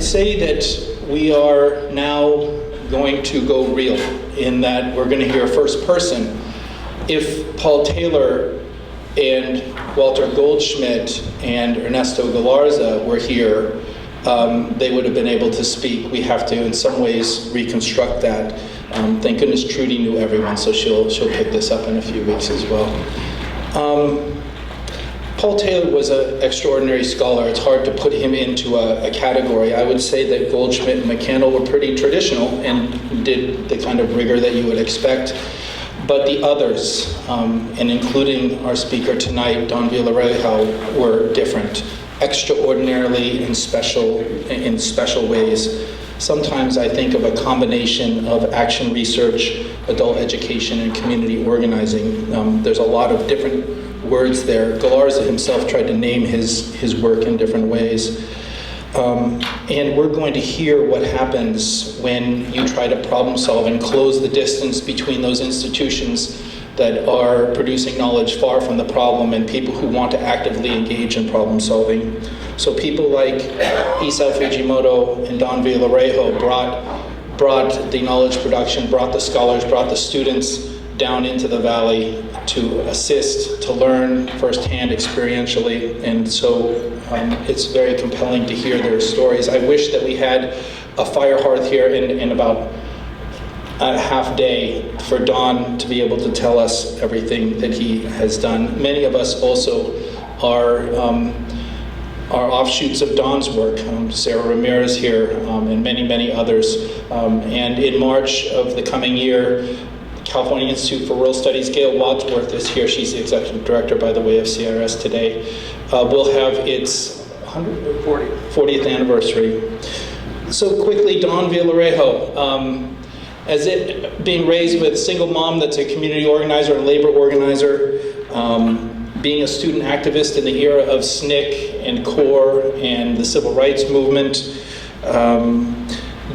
I'd say that we are now going to go real in that we're going to hear first person. If Paul Taylor and Walter Goldschmidt and Ernesto Galarza were here, they would have been able to speak. We have to, in some ways, reconstruct that. Thank goodness Trudy knew everyone, so she'll pick this up in a few weeks as well. Paul Taylor was an extraordinary scholar. It's hard to put him into a category. I would say that Goldschmidt and McCandless were pretty traditional and did the kind of rigor that you would expect. But the others, and including our speaker tonight, Don Villarejo, were different, extraordinarily in special ways. Sometimes I think of a combination of action research, adult education, and community organizing. There's a lot of different words there. Galarza himself tried to name his work in different ways. And we're going to hear what happens when you try to problem solve and close the distance between those institutions that are producing knowledge far from the problem and people who want to actively engage in problem solving. So people like Isao Fujimoto and Don Villarejo brought the knowledge production, brought the scholars, brought the students down into the valley to assist, to learn firsthand experientially. And so it's very compelling to hear their stories. I wish that we had a fire hearth here in about a half day for Don to be able to tell us everything that he has done. Many of us also are offshoots of Don's work. Sarah Ramirez here and many, many others. And in March of the coming year, California Institute for Rural Studies, Gail Wadsworth is here. She's the executive director, by the way, of CRS today. Will have its 40th anniversary. So quickly, Don Villarejo. As it being raised with a single mom that's a community organizer and labor organizer, being a student activist in the era of SNCC and CORE and the civil rights movement,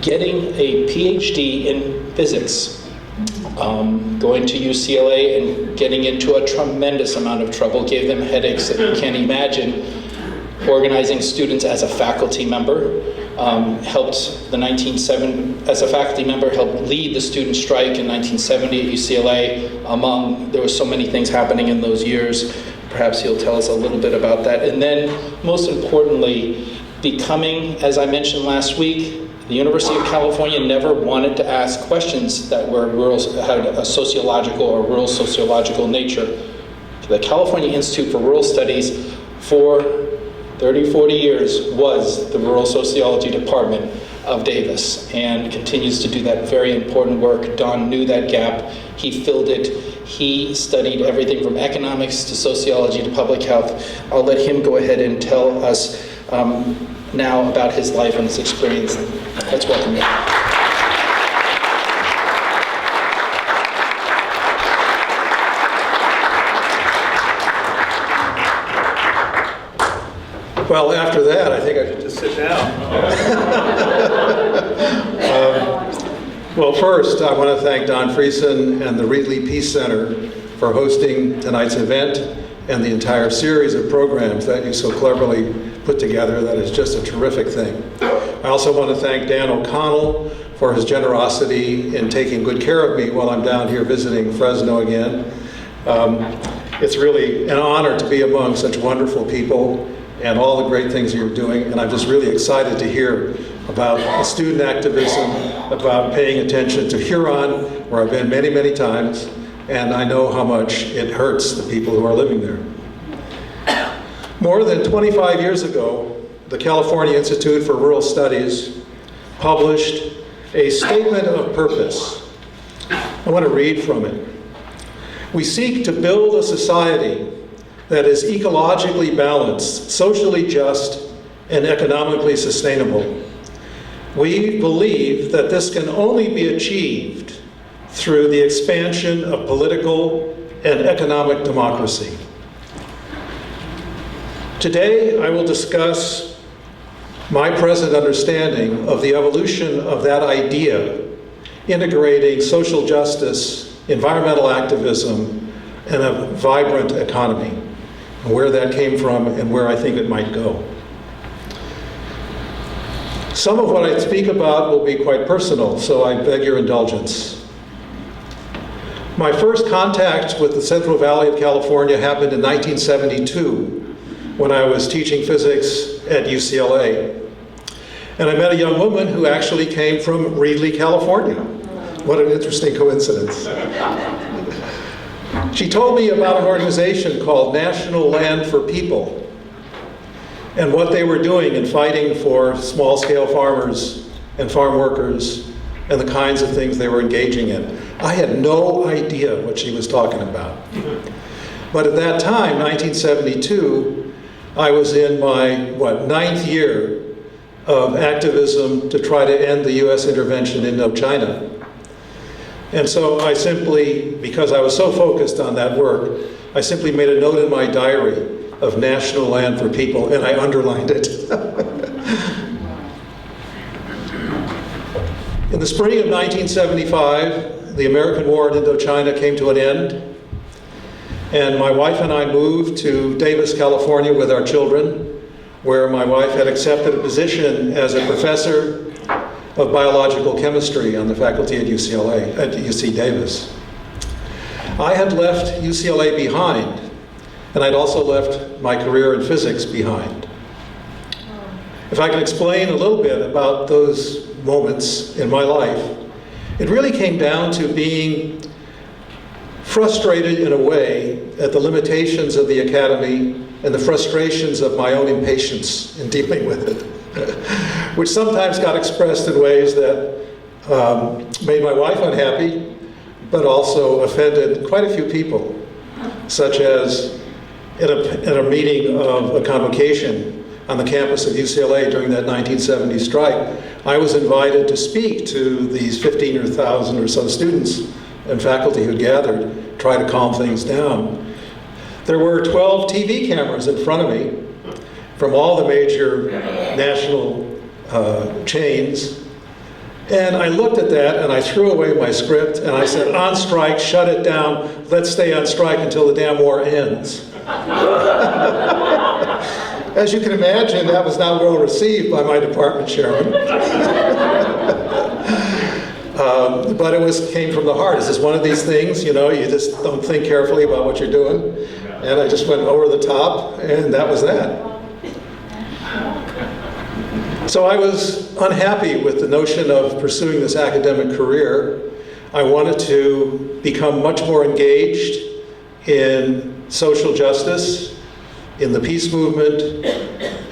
getting a PhD in physics, going to UCLA and getting into a tremendous amount of trouble, gave them headaches that you can't imagine, organizing students as a faculty member, helped as a faculty member, helped lead the student strike in 1970 at UCLA. There were so many things happening in those years. Perhaps he'll tell us a little bit about that. And then, most importantly, becoming, as I mentioned last week, the University of California never wanted to ask questions that were had a sociological or rural sociological nature. The California Institute for Rural Studies for 30, 40 years was the Rural Sociology Department of Davis and continues to do that very important work. Don knew that gap. He filled it. He studied everything from economics to sociology to public health. I'll let him go ahead and tell us now about his life and his experience. Let's welcome him. Well, after that, I think I should just sit down. Well, first, I want to thank Don Friesen and the Reedley Peace Center for hosting tonight's event and the entire series of programs that you so cleverly put together. That is just a terrific thing. I also want to thank Dan O'Connell for his generosity in taking good care of me while I'm down here visiting Fresno again. It's really an honor to be among such wonderful people and all the great things you're doing, and I'm just really excited to hear about the student activism, about paying attention to Huron, where I've been many, many times, and I know how much it hurts the people who are living there. More than 25 years ago, the California Institute for Rural Studies published a statement of purpose. I want to read from it. We seek to build a society that is ecologically balanced, socially just, and economically sustainable. We believe that this can only be achieved through the expansion of political and economic democracy. Today, I will discuss my present understanding of the evolution of that idea, integrating social justice, environmental activism, and a vibrant economy, and where that came from and where I think it might go. Some of what I speak about will be quite personal, so I beg your indulgence. My first contact with the Central Valley of California happened in 1972 when I was teaching physics at UCLA. And I met a young woman who actually came from Reedley, California. What an interesting coincidence. She told me about an organization called National Land for People and what they were doing in fighting for small-scale farmers and farm workers and the kinds of things they were engaging in. I had no idea what she was talking about. But at that time, 1972, I was in my, ninth year of activism to try to end the US intervention in Indochina. And so I simply, because I was so focused on that work, I simply made a note in my diary of National Land for People, and I underlined it. In the spring of 1975, the American war in Indochina came to an end, and my wife and I moved to Davis, California with our children, where my wife had accepted a position as a professor of biological chemistry on the faculty at UC Davis. I had left UCLA behind, and I'd also left my career in physics behind. If I can explain a little bit about those moments in my life, it really came down to being frustrated in a way at the limitations of the academy and the frustrations of my own impatience in dealing with it, which sometimes got expressed in ways that made my wife unhappy, but also offended quite a few people, such as at a meeting of a convocation on the campus of UCLA during that 1970 strike, I was invited to speak to these 15,000 or so students and faculty who gathered, try to calm things down. There were 12 TV cameras in front of me from all the major national chains. And I looked at that and I threw away my script and I said, on strike, shut it down, let's stay on strike until the damn war ends. As you can imagine, that was not well received by my department chairman. But it came from the heart. It's just one of these things, you just don't think carefully about what you're doing. And I just went over the top, and that was that. So I was unhappy with the notion of pursuing this academic career. I wanted to become much more engaged in social justice, in the peace movement,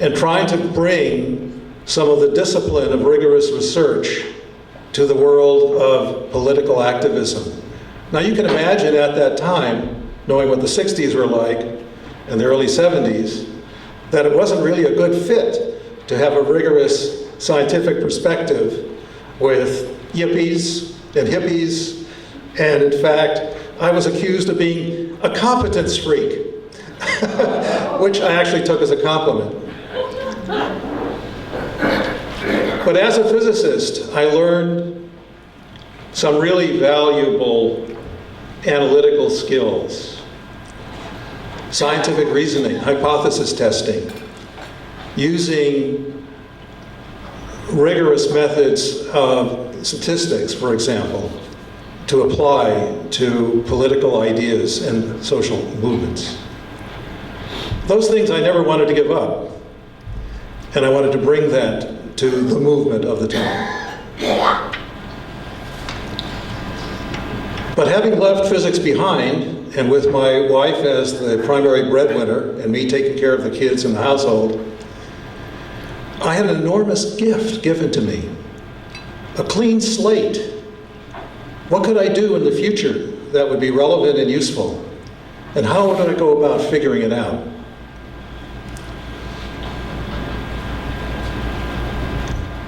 and trying to bring some of the discipline of rigorous research to the world of political activism. Now you can imagine at that time, knowing what the 60s were like and the early 70s, that it wasn't really a good fit to have a rigorous scientific perspective with yippies and hippies, and in fact, I was accused of being a competence freak, which I actually took as a compliment. But as a physicist, I learned some really valuable analytical skills. Scientific reasoning, hypothesis testing, using rigorous methods of statistics, for example, to apply to political ideas and social movements. Those things I never wanted to give up, and I wanted to bring that to the movement of the time. But having left physics behind, and with my wife as the primary breadwinner and me taking care of the kids in the household, I had an enormous gift given to me, a clean slate. What could I do in the future that would be relevant and useful? And how would I go about figuring it out?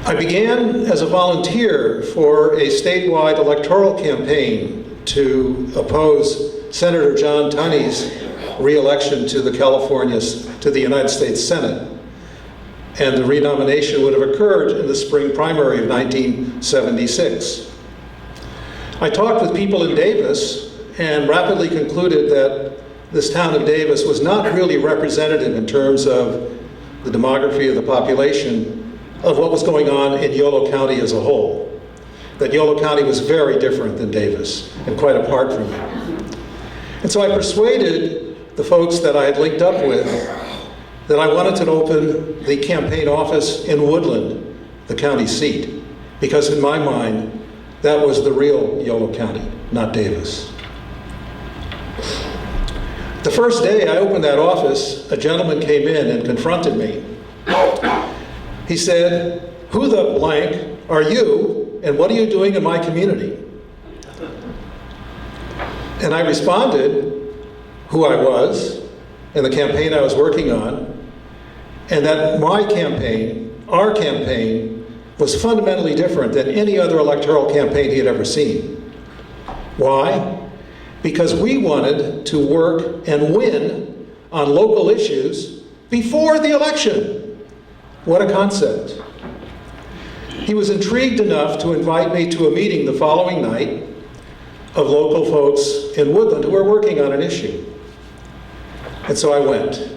I began as a volunteer for a statewide electoral campaign to oppose Senator John Tunney's re-election to the United States Senate. And the renomination would have occurred in the spring primary of 1976. I talked with people in Davis and rapidly concluded that this town of Davis was not really representative in terms of the demography of the population of what was going on in Yolo County as a whole. That Yolo County was very different than Davis and quite apart from it. And so I persuaded the folks that I had linked up with that I wanted to open the campaign office in Woodland, the county seat, because in my mind, that was the real Yolo County, not Davis. The first day I opened that office, a gentleman came in and confronted me. He said, "Who the blank are you, and what are you doing in my community?" And I responded who I was and the campaign I was working on, and that my campaign, our campaign, was fundamentally different than any other electoral campaign he had ever seen. Why? Because we wanted to work and win on local issues before the election. What a concept. He was intrigued enough to invite me to a meeting the following night of local folks in Woodland who were working on an issue. And so I went.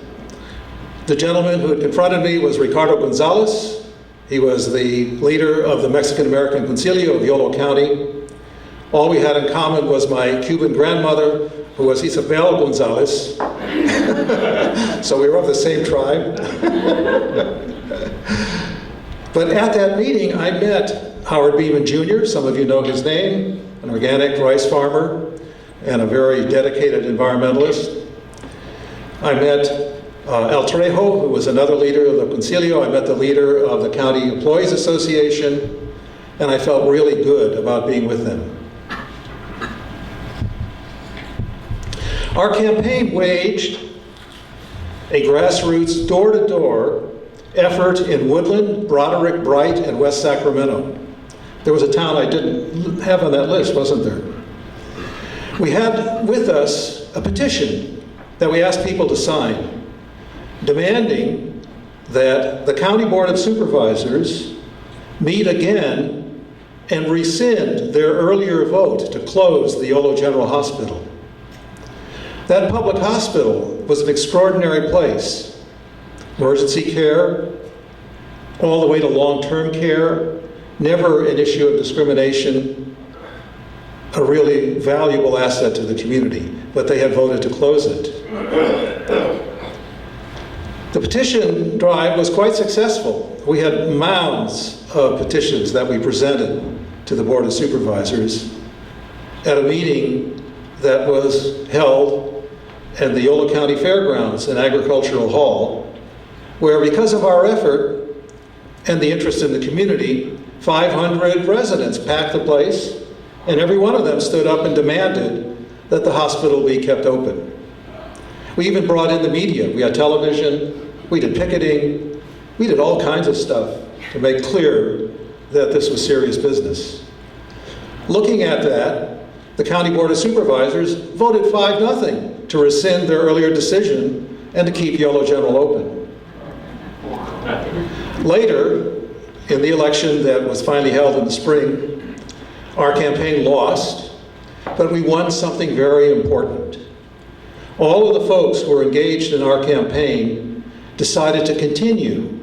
The gentleman who had confronted me was Ricardo Gonzalez. He was the leader of the Mexican-American Concilio of Yolo County. All we had in common was my Cuban grandmother, who was Isabel Gonzalez. So we were of the same tribe. But at that meeting, I met Howard Beeman Jr., some of you know his name, an organic rice farmer and a very dedicated environmentalist. I met El Trejo, who was another leader of the Concilio. I met the leader of the County Employees Association, and I felt really good about being with them. Our campaign waged a grassroots, door-to-door effort in Woodland, Broderick, Bright, and West Sacramento. There was a town I didn't have on that list, wasn't there? We had with us a petition that we asked people to sign, demanding that the County Board of Supervisors meet again and rescind their earlier vote to close the Yolo General Hospital. That public hospital was an extraordinary place. Emergency care, all the way to long-term care, never an issue of discrimination, a really valuable asset to the community, but they had voted to close it. The petition drive was quite successful. We had mounds of petitions that we presented to the Board of Supervisors at a meeting that was held at the Yolo County Fairgrounds in Agricultural Hall, where because of our effort and the interest in the community, 500 residents packed the place, and every one of them stood up and demanded that the hospital be kept open. We even brought in the media. We had television, we did picketing, we did all kinds of stuff to make clear that this was serious business. Looking at that, the County Board of Supervisors voted 5-0 to rescind their earlier decision and to keep Yolo General open. Later, in the election that was finally held in the spring, our campaign lost, but we won something very important. All of the folks who were engaged in our campaign decided to continue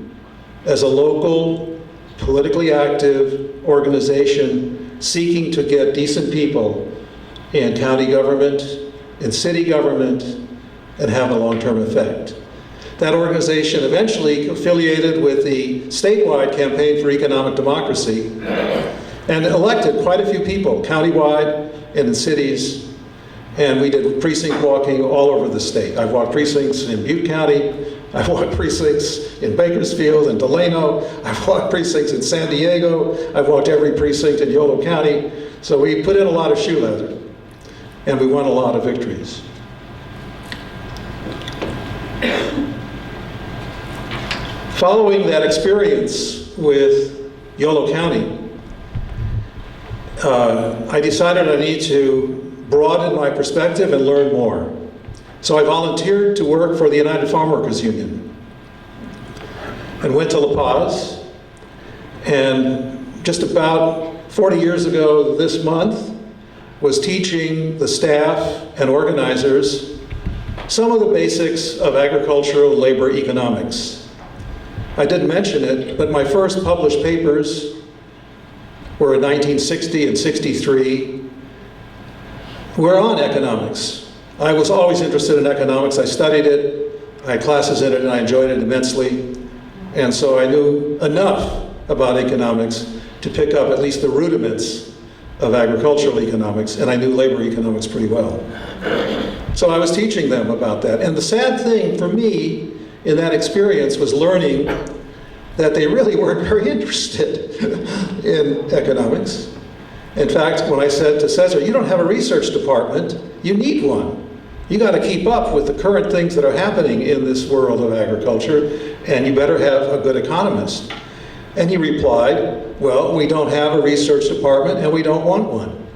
as a local, politically active organization seeking to get decent people in county government, in city government, and have a long-term effect. That organization eventually affiliated with the statewide Campaign for Economic Democracy and elected quite a few people, countywide and in cities, and we did precinct walking all over the state. I've walked precincts in Butte County, I've walked precincts in Bakersfield and Delano, I've walked precincts in San Diego, I've walked every precinct in Yolo County, so we put in a lot of shoe leather, and we won a lot of victories. Following that experience with Yolo County, I decided I need to broaden my perspective and learn more. So I volunteered to work for the United Farm Workers Union and went to La Paz. And just about 40 years ago this month, was teaching the staff and organizers some of the basics of agricultural labor economics. I didn't mention it, but my first published papers were in 1960 and 63, were on economics. I was always interested in economics. I studied it, I had classes in it, and I enjoyed it immensely. And so I knew enough about economics to pick up at least the rudiments of agricultural economics, and I knew labor economics pretty well. So I was teaching them about that. And the sad thing for me in that experience was learning that they really weren't very interested in economics. In fact, when I said to Cesar, you don't have a research department, you need one. You got to keep up with the current things that are happening in this world of agriculture, and you better have a good economist. And he replied, well, we don't have a research department and we don't want one.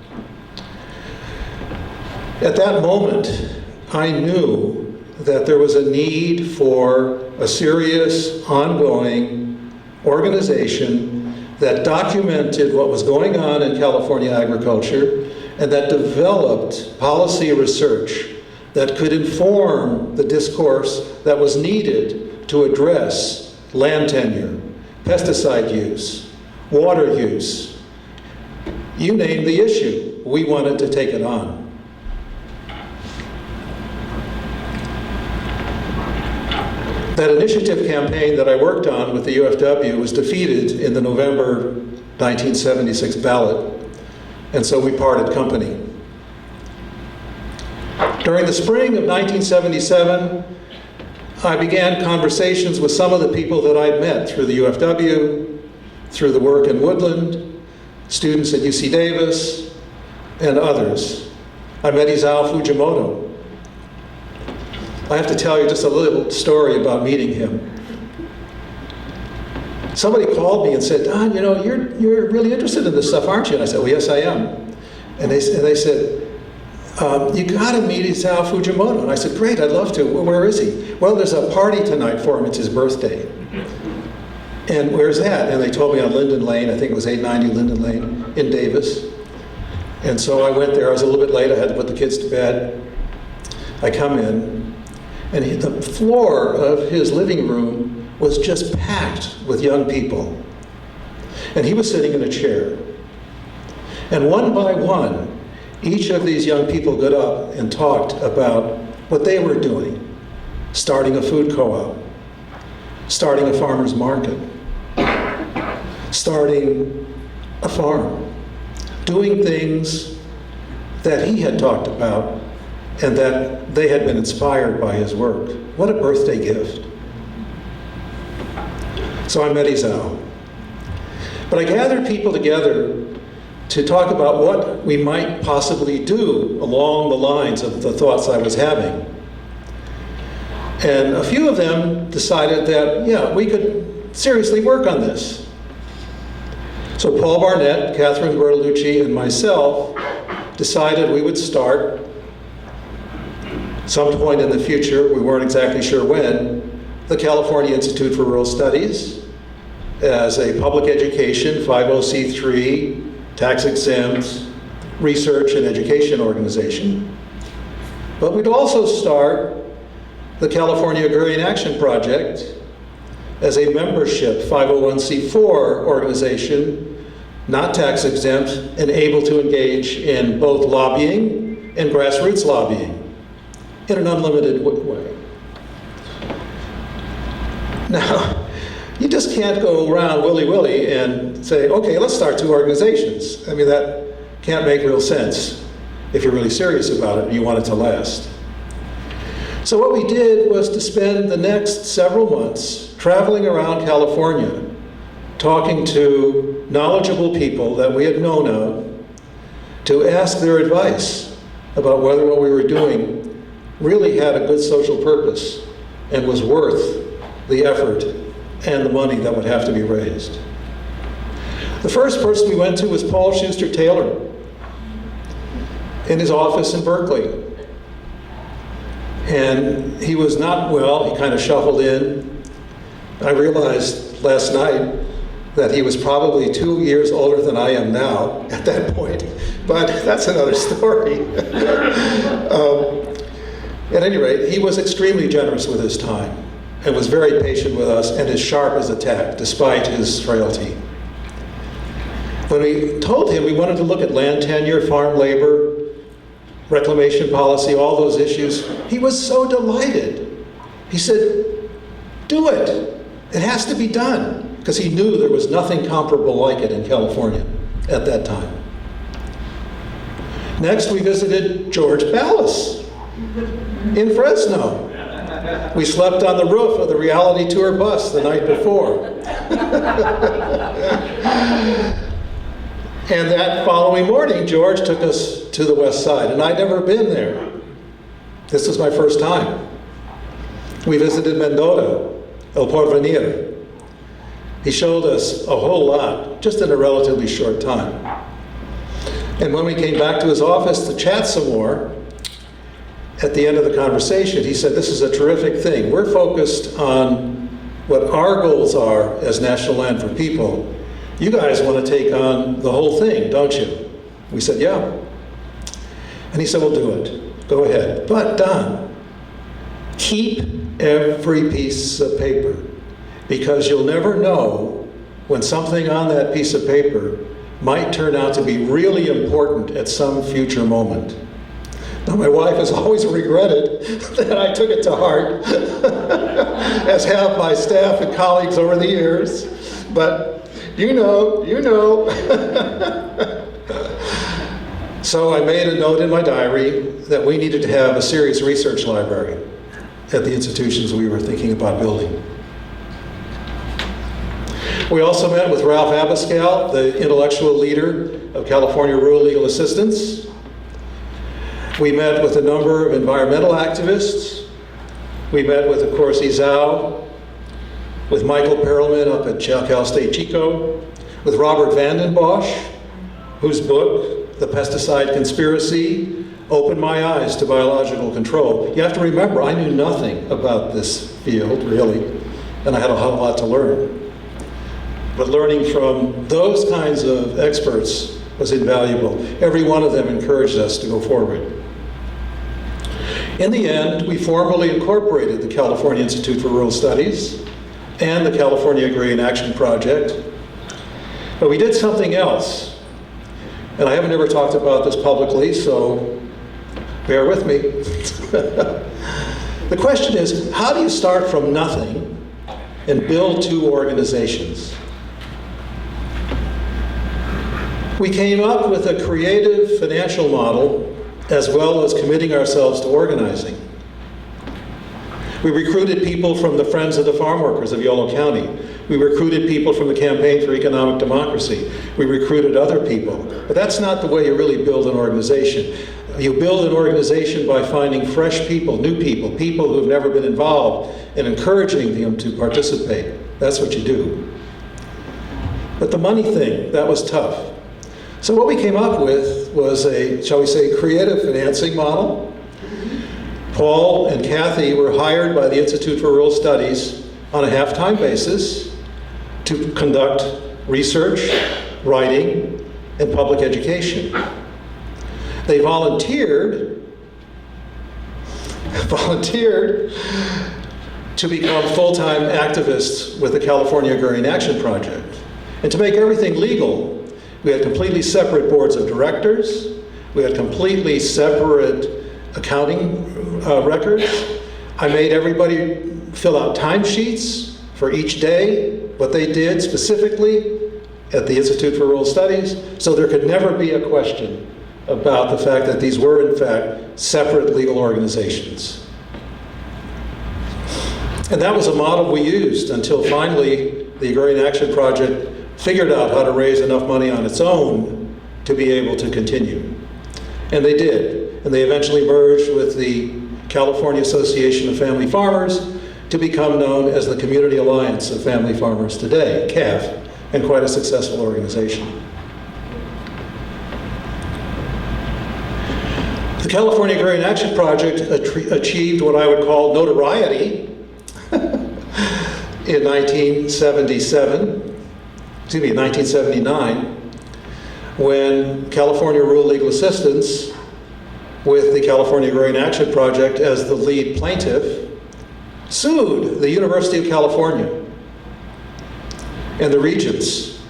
At that moment, I knew that there was a need for a serious, ongoing organization that documented what was going on in California agriculture and that developed policy research that could inform the discourse that was needed to address land tenure, pesticide use, water use. You name the issue, we wanted to take it on. That initiative campaign that I worked on with the UFW was defeated in the November 1976 ballot, and so we parted company. During the spring of 1977, I began conversations with some of the people that I'd met through the UFW, through the work in Woodland, students at UC Davis, and others. I met Isao Fujimoto. I have to tell you just a little story about meeting him. Somebody called me and said, Don, you know, you're really interested in this stuff, aren't you? And I said, well, yes, I am. And they said, you gotta meet Isao Fujimoto. And I said, great, I'd love to. Well, where is he? Well, there's a party tonight for him, it's his birthday. And where's that? And they told me on Linden Lane, I think it was 890 Linden Lane in Davis. And so I went there, I was a little bit late, I had to put the kids to bed. I come in, and the floor of his living room was just packed with young people. And he was sitting in a chair. And one by one, each of these young people got up and talked about what they were doing. Starting a food co-op, starting a farmer's market, starting a farm, doing things that he had talked about and that they had been inspired by his work. What a birthday gift. So I met Isao. But I gathered people together to talk about what we might possibly do along the lines of the thoughts I was having. And a few of them decided that, yeah, we could seriously work on this. So Paul Barnett, Catherine Bertolucci, and myself decided we would start some point in the future, we weren't exactly sure when, the California Institute for Rural Studies as a public education, 50c3, tax-exempt research and education organization. But we'd also start the California Agrarian Action Project as a membership 501c4 organization, not tax-exempt, and able to engage in both lobbying and grassroots lobbying in an unlimited way. Now, you just can't go around willy-willy and say, okay, let's start two organizations. I mean, that can't make real sense if you're really serious about it and you want it to last. So what we did was to spend the next several months traveling around California, talking to knowledgeable people that we had known of, to ask their advice about whether what we were doing really had a good social purpose and was worth the effort and the money that would have to be raised. The first person we went to was Paul Schuster Taylor in his office in Berkeley. And he was not well, he kind of shuffled in. I realized last night that he was probably 2 years older than I am now at that point, but that's another story. At any rate, he was extremely generous with his time. and was very patient with us and as sharp as a tack, despite his frailty. When we told him we wanted to look at land tenure, farm labor, reclamation policy, all those issues, he was so delighted. He said, do it. It has to be done. Because he knew there was nothing comparable like it in California at that time. Next, we visited George Ballas in Fresno. We slept on the roof of the Reality Tour bus the night before. And that following morning, George took us to the West Side, and I'd never been there. This was my first time. We visited Mendota, El Porvenir. He showed us a whole lot, just in a relatively short time. And when we came back to his office to chat some more, at the end of the conversation, he said, this is a terrific thing. We're focused on what our goals are as National Land for People. You guys want to take on the whole thing, don't you? We said, yeah. And he said, we'll do it. Go ahead. But Don, keep every piece of paper, because you'll never know when something on that piece of paper might turn out to be really important at some future moment. Now, my wife has always regretted that I took it to heart, as have my staff and colleagues over the years. But you know. So I made a note in my diary that we needed to have a serious research library at the institutions we were thinking about building. We also met with Ralph Abascal, the intellectual leader of California Rural Legal Assistance. We met with a number of environmental activists. We met with, of course, Izao, with Michael Perelman up at Cal State Chico, with Robert Vanden Bosch, whose book, The Pesticide Conspiracy, opened my eyes to biological control. You have to remember, I knew nothing about this field, really, and I had a whole lot to learn. But learning from those kinds of experts was invaluable. Every one of them encouraged us to go forward. In the end, we formally incorporated the California Institute for Rural Studies and the California Agrarian Action Project. But we did something else. And I haven't ever talked about this publicly, so bear with me. The question is, how do you start from nothing and build two organizations? We came up with a creative financial model as well as committing ourselves to organizing. We recruited people from the Friends of the Farm Workers of Yolo County. We recruited people from the Campaign for Economic Democracy. We recruited other people. But that's not the way you really build an organization. You build an organization by finding fresh people, new people, people who've never been involved, and encouraging them to participate. That's what you do. But the money thing, that was tough. So what we came up with was a, shall we say, creative financing model. Paul and Kathy were hired by the Institute for Rural Studies on a half-time basis to conduct research, writing, and public education. They volunteered to become full-time activists with the California Agrarian Action Project. And to make everything legal, we had completely separate boards of directors. We had completely separate accounting records. I made everybody fill out timesheets for each day, what they did specifically at the Institute for Rural Studies, so there could never be a question about the fact that these were, in fact, separate legal organizations. And that was a model we used until finally the Agrarian Action Project figured out how to raise enough money on its own to be able to continue. And they did. And they eventually merged with the California Association of Family Farmers to become known as the Community Alliance of Family Farmers today, CAF, and quite a successful organization. The California Agrarian Action Project achieved what I would call notoriety in 1979, when California Rural Legal Assistance, with the California Agrarian Action Project as the lead plaintiff, sued the University of California and the regents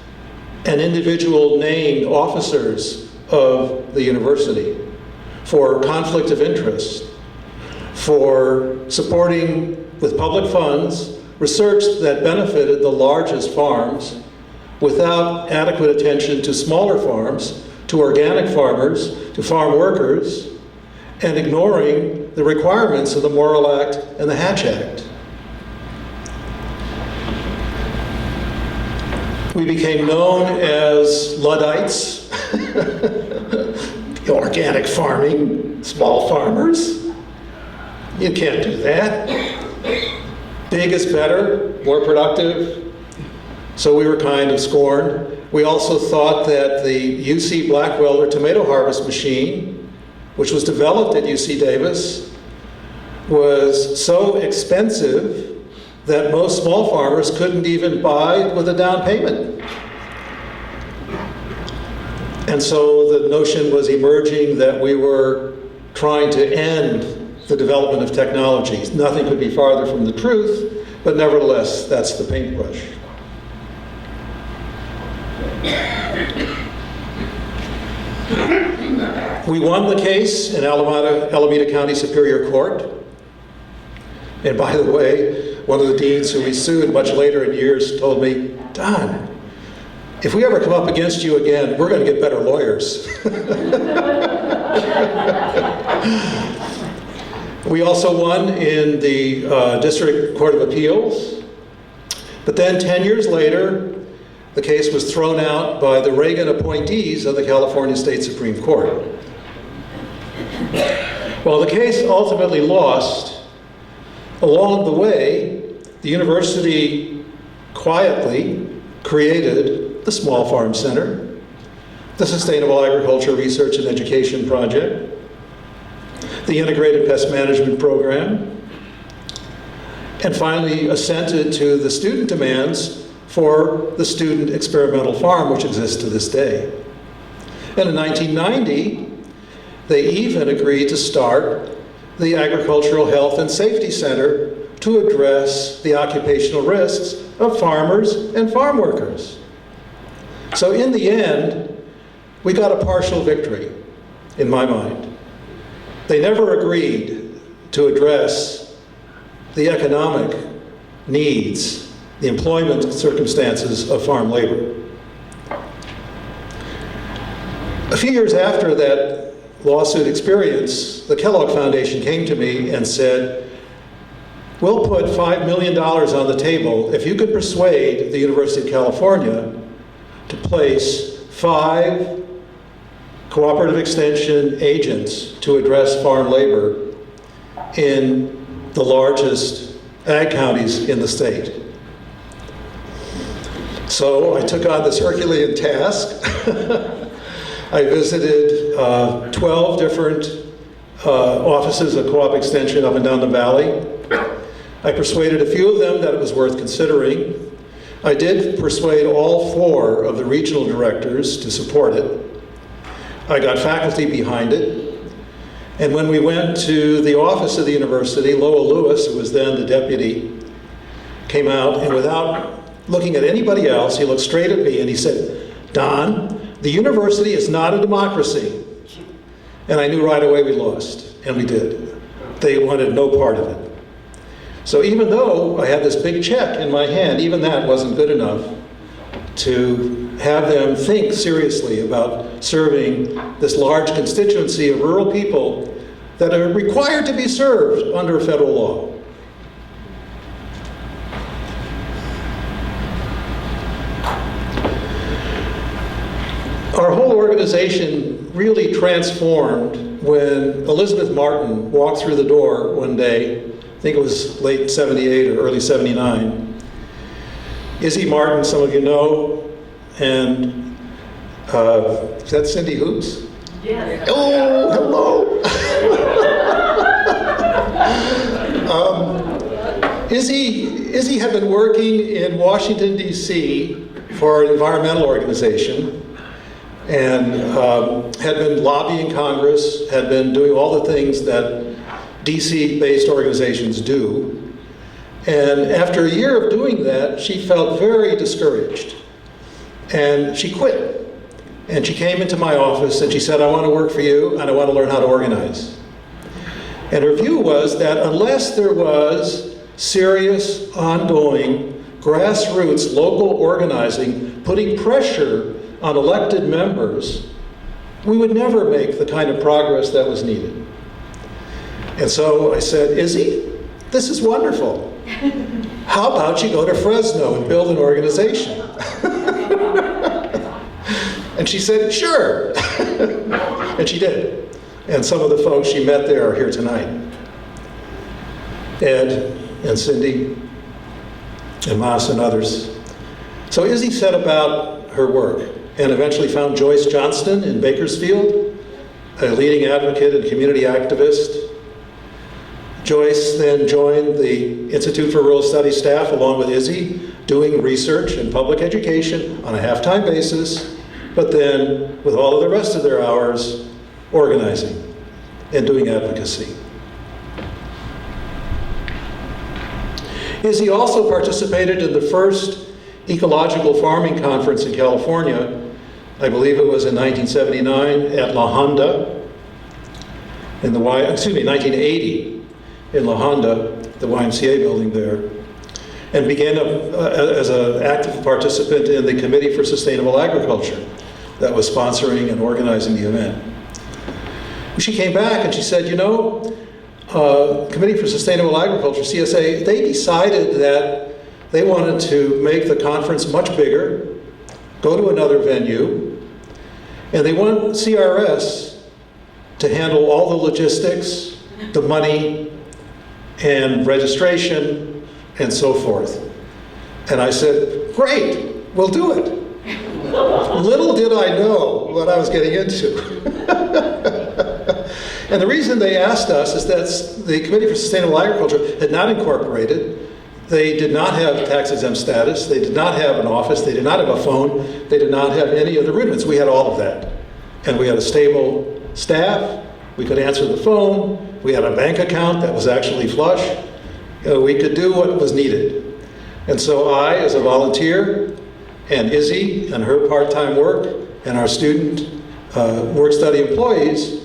and individual named officers of the university for conflict of interest, for supporting with public funds research that benefited the largest farms without adequate attention to smaller farms, to organic farmers, to farm workers, and ignoring the requirements of the Morrill Act and the Hatch Act. We became known as Luddites, organic farming, small farmers. You can't do that. Big is better, more productive. So we were kind of scorned. We also thought that the UC Blackwelder tomato harvest machine, which was developed at UC Davis, was so expensive that most small farmers couldn't even buy with a down payment. And so the notion was emerging that we were trying to end the development of technologies. Nothing could be farther from the truth, but nevertheless, that's the paintbrush. We won the case in Alameda County Superior Court. And by the way, one of the deans who we sued much later in years told me, "Don, if we ever come up against you again, we're going to get better lawyers." We also won in the District Court of Appeals. But then 10 years later, the case was thrown out by the Reagan appointees of the California State Supreme Court. While the case ultimately lost, along the way, the university quietly created the Small Farm Center, the Sustainable Agriculture Research and Education Project, the Integrated Pest Management Program, and finally assented to the student demands for the Student Experimental Farm, which exists to this day. And in 1990, they even agreed to start the Agricultural Health and Safety Center to address the occupational risks of farmers and farm workers. So in the end, we got a partial victory, in my mind. They never agreed to address the economic needs, the employment circumstances of farm labor. A few years after that lawsuit experience, the Kellogg Foundation came to me and said, "We'll put $5 million on the table if you could persuade the University of California to place 5 cooperative extension agents to address farm labor in the largest ag counties in the state." So I took on this Herculean task. I visited 12 different offices of Co-op Extension up and down the valley. I persuaded a few of them that it was worth considering. I did persuade all 4 of the regional directors to support it. I got faculty behind it. And when we went to the office of the university, Lowell Lewis, who was then the deputy, came out, and without looking at anybody else, he looked straight at me and he said, "Don, the university is not a democracy." And I knew right away we lost, and we did. They wanted no part of it. So even though I had this big check in my hand, even that wasn't good enough to have them think seriously about serving this large constituency of rural people that are required to be served under federal law. Our whole organization really transformed when Elizabeth Martin walked through the door one day. I think it was late 78 or early 79. Izzy Martin, some of you know, and is that Cindy Hoops? Yes. Oh, hello. Izzy had been working in Washington, D.C. for an environmental organization, and had been lobbying Congress, had been doing all the things that DC-based organizations do. And after a year of doing that, she felt very discouraged. And she quit. And she came into my office and she said, I want to work for you and I want to learn how to organize. And her view was that unless there was serious, ongoing, grassroots, local organizing, putting pressure on elected members, we would never make the kind of progress that was needed. And so I said, Izzy, this is wonderful. How about you go to Fresno and build an organization? And she said, sure. And she did. And some of the folks she met there are here tonight. Ed and Cindy and Mas and others. So Izzy set about her work and eventually found Joyce Johnston in Bakersfield, a leading advocate and community activist. Joyce then joined the Institute for Rural Studies staff along with Izzy, doing research and public education on a half-time basis, but then with all of the rest of their hours, organizing and doing advocacy. Izzy also participated in the first ecological farming conference in California. I believe it was in 1979 at La Honda, 1980 in La Honda, the YMCA building there, and began as an active participant in the Committee for Sustainable Agriculture that was sponsoring and organizing the event. She came back and she said, you know, Committee for Sustainable Agriculture, CSA, they decided that they wanted to make the conference much bigger, go to another venue, and they want CRS to handle all the logistics, the money, and registration, and so forth. And I said, great, we'll do it. Little did I know what I was getting into. And the reason they asked us is that the Committee for Sustainable Agriculture had not incorporated. They did not have tax-exempt status. They did not have an office. They did not have a phone. They did not have any of the rudiments. We had all of that. And we had a stable staff. We could answer the phone. We had a bank account that was actually flush. We could do what was needed. And so I, as a volunteer, and Izzy and her part-time work, and our student work-study employees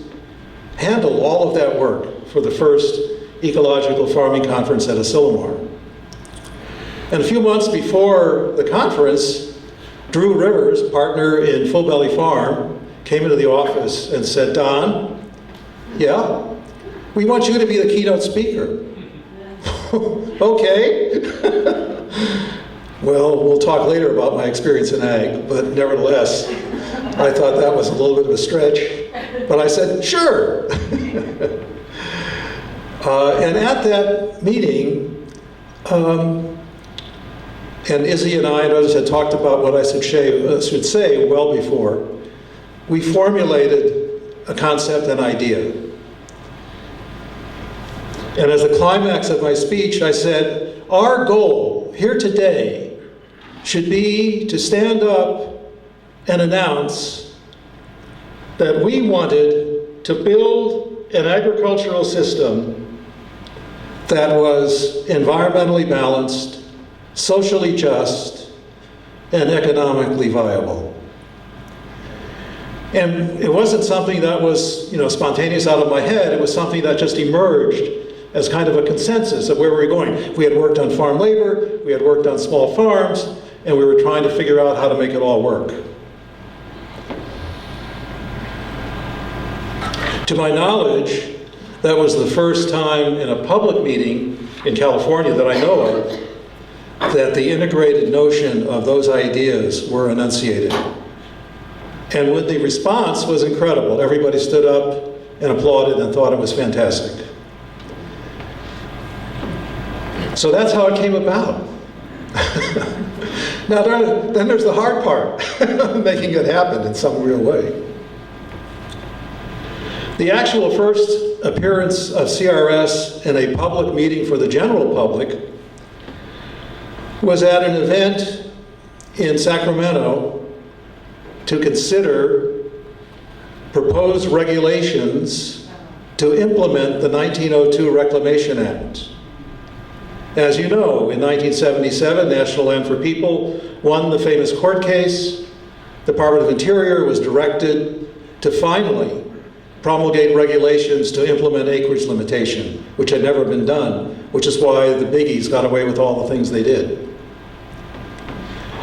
handled all of that work for the first Ecological Farming Conference at Asilomar. And a few months before the conference, Drew Rivers, partner in Full Belly Farm, came into the office and said, Don, yeah, we want you to be the keynote speaker. Okay. Well, we'll talk later about my experience in ag, but nevertheless, I thought that was a little bit of a stretch. But I said, sure. And at that meeting, and Izzy and I and others had talked about what I should say well before, we formulated a concept and idea. And as the climax of my speech, I said, our goal here today should be to stand up and announce that we wanted to build an agricultural system that was environmentally balanced, socially just, and economically viable. And it wasn't something that was, spontaneous out of my head. It was something that just emerged as kind of a consensus of where we were going. We had worked on farm labor, we had worked on small farms, and we were trying to figure out how to make it all work. To my knowledge, that was the first time in a public meeting in California that I know of that the integrated notion of those ideas were enunciated. And the response was incredible. Everybody stood up and applauded and thought it was fantastic. So that's how it came about. Now then there's the hard part, making it happen in some real way. The actual first appearance of CRS in a public meeting for the general public was at an event in Sacramento to consider proposed regulations to implement the 1902 Reclamation Act. As you know, in 1977, National Land for People won the famous court case. The Department of Interior was directed to finally promulgate regulations to implement acreage limitation, which had never been done, which is why the biggies got away with all the things they did.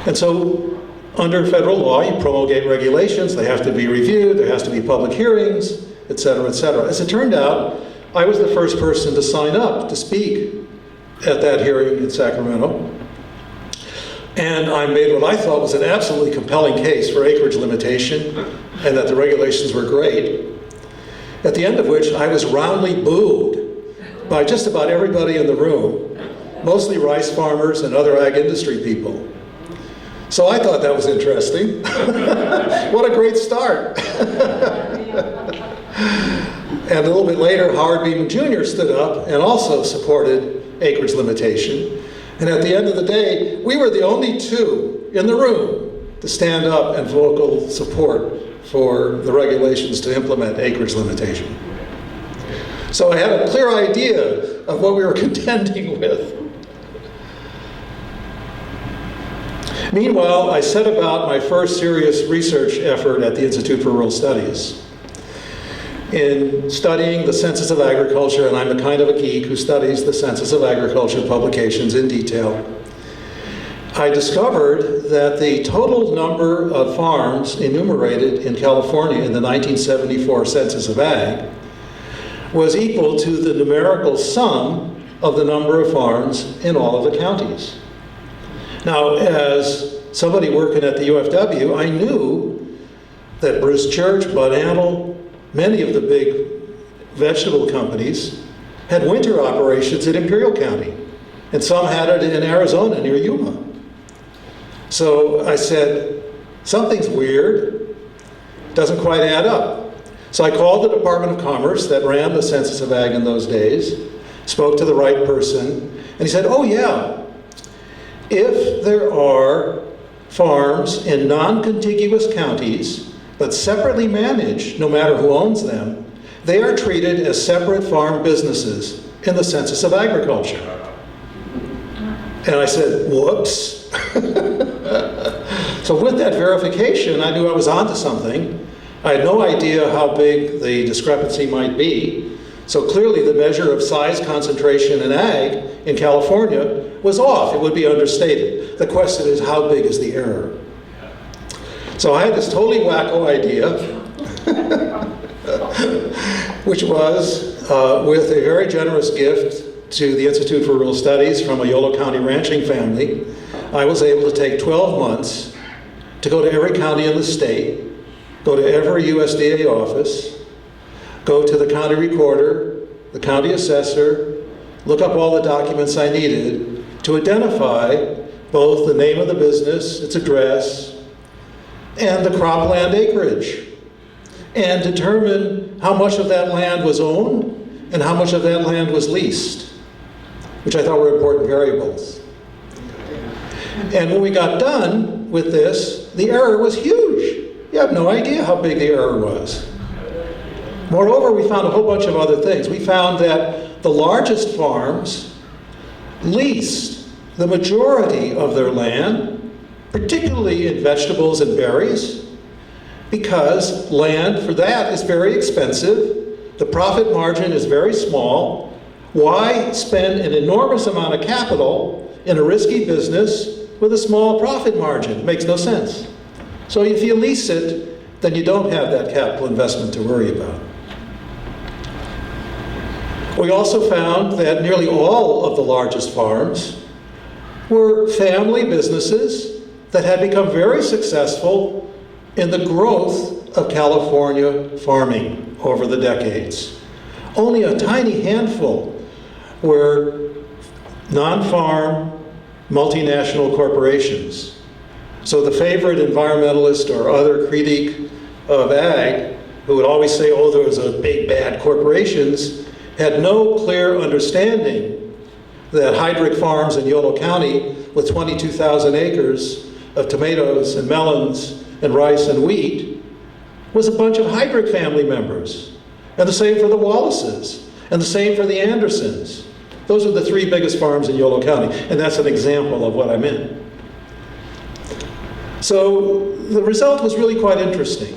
And so, under federal law, you promulgate regulations, they have to be reviewed, there has to be public hearings, et cetera, et cetera. As it turned out, I was the first person to sign up to speak at that hearing in Sacramento. And I made what I thought was an absolutely compelling case for acreage limitation and that the regulations were great. At the end of which I was roundly booed by just about everybody in the room, mostly rice farmers and other ag industry people. So I thought that was interesting. What a great start. And a little bit later, Howard Beeman Jr. stood up and also supported acreage limitation. And at the end of the day, we were the only two in the room to stand up and vocal support for the regulations to implement acreage limitation. So I had a clear idea of what we were contending with. Meanwhile, I set about my first serious research effort at the Institute for Rural Studies in studying the Census of Agriculture, and I'm a kind of a geek who studies the Census of Agriculture publications in detail. I discovered that the total number of farms enumerated in California in the 1974 Census of Ag was equal to the numerical sum of the number of farms in all of the counties. Now, as somebody working at the UFW, I knew that Bruce Church, Bud Antle, many of the big vegetable companies had winter operations in Imperial County, and some had it in Arizona near Yuma. So I said, something's weird, doesn't quite add up. So I called the Department of Commerce that ran the Census of Ag in those days, spoke to the right person, and he said, oh yeah, if there are farms in non-contiguous counties, but separately managed, no matter who owns them, they are treated as separate farm businesses in the Census of Agriculture. And I said, whoops. So with that verification, I knew I was onto something. I had no idea how big the discrepancy might be. So clearly the measure of size concentration in ag in California was off. It would be understated. The question is, how big is the error? So I had this totally wacko idea, which was, with a very generous gift to the Institute for Rural Studies from a Yolo County ranching family, I was able to take 12 months to go to every county in the state, go to every USDA office, go to the county recorder, the county assessor, look up all the documents I needed to identify both the name of the business, its address, and the cropland acreage, and determine how much of that land was owned and how much of that land was leased, which I thought were important variables. And when we got done with this, the error was huge. You have no idea how big the error was. Moreover, we found a whole bunch of other things. We found that the largest farms leased the majority of their land, particularly in vegetables and berries, because land for that is very expensive. The profit margin is very small. Why spend an enormous amount of capital in a risky business with a small profit margin? It makes no sense. So if you lease it, then you don't have that capital investment to worry about. We also found that nearly all of the largest farms were family businesses that had become very successful in the growth of California farming over the decades. Only a tiny handful were non-farm multinational corporations. So the favorite environmentalist or other critic of ag, who would always say, oh, there was a big bad corporations, had no clear understanding that Heydrich Farms in Yolo County, with 22,000 acres of tomatoes and melons and rice and wheat, was a bunch of Heydrich family members. And the same for the Wallaces, and the same for the Andersons. Those are the 3 biggest farms in Yolo County, and that's an example of what I meant. So the result was really quite interesting.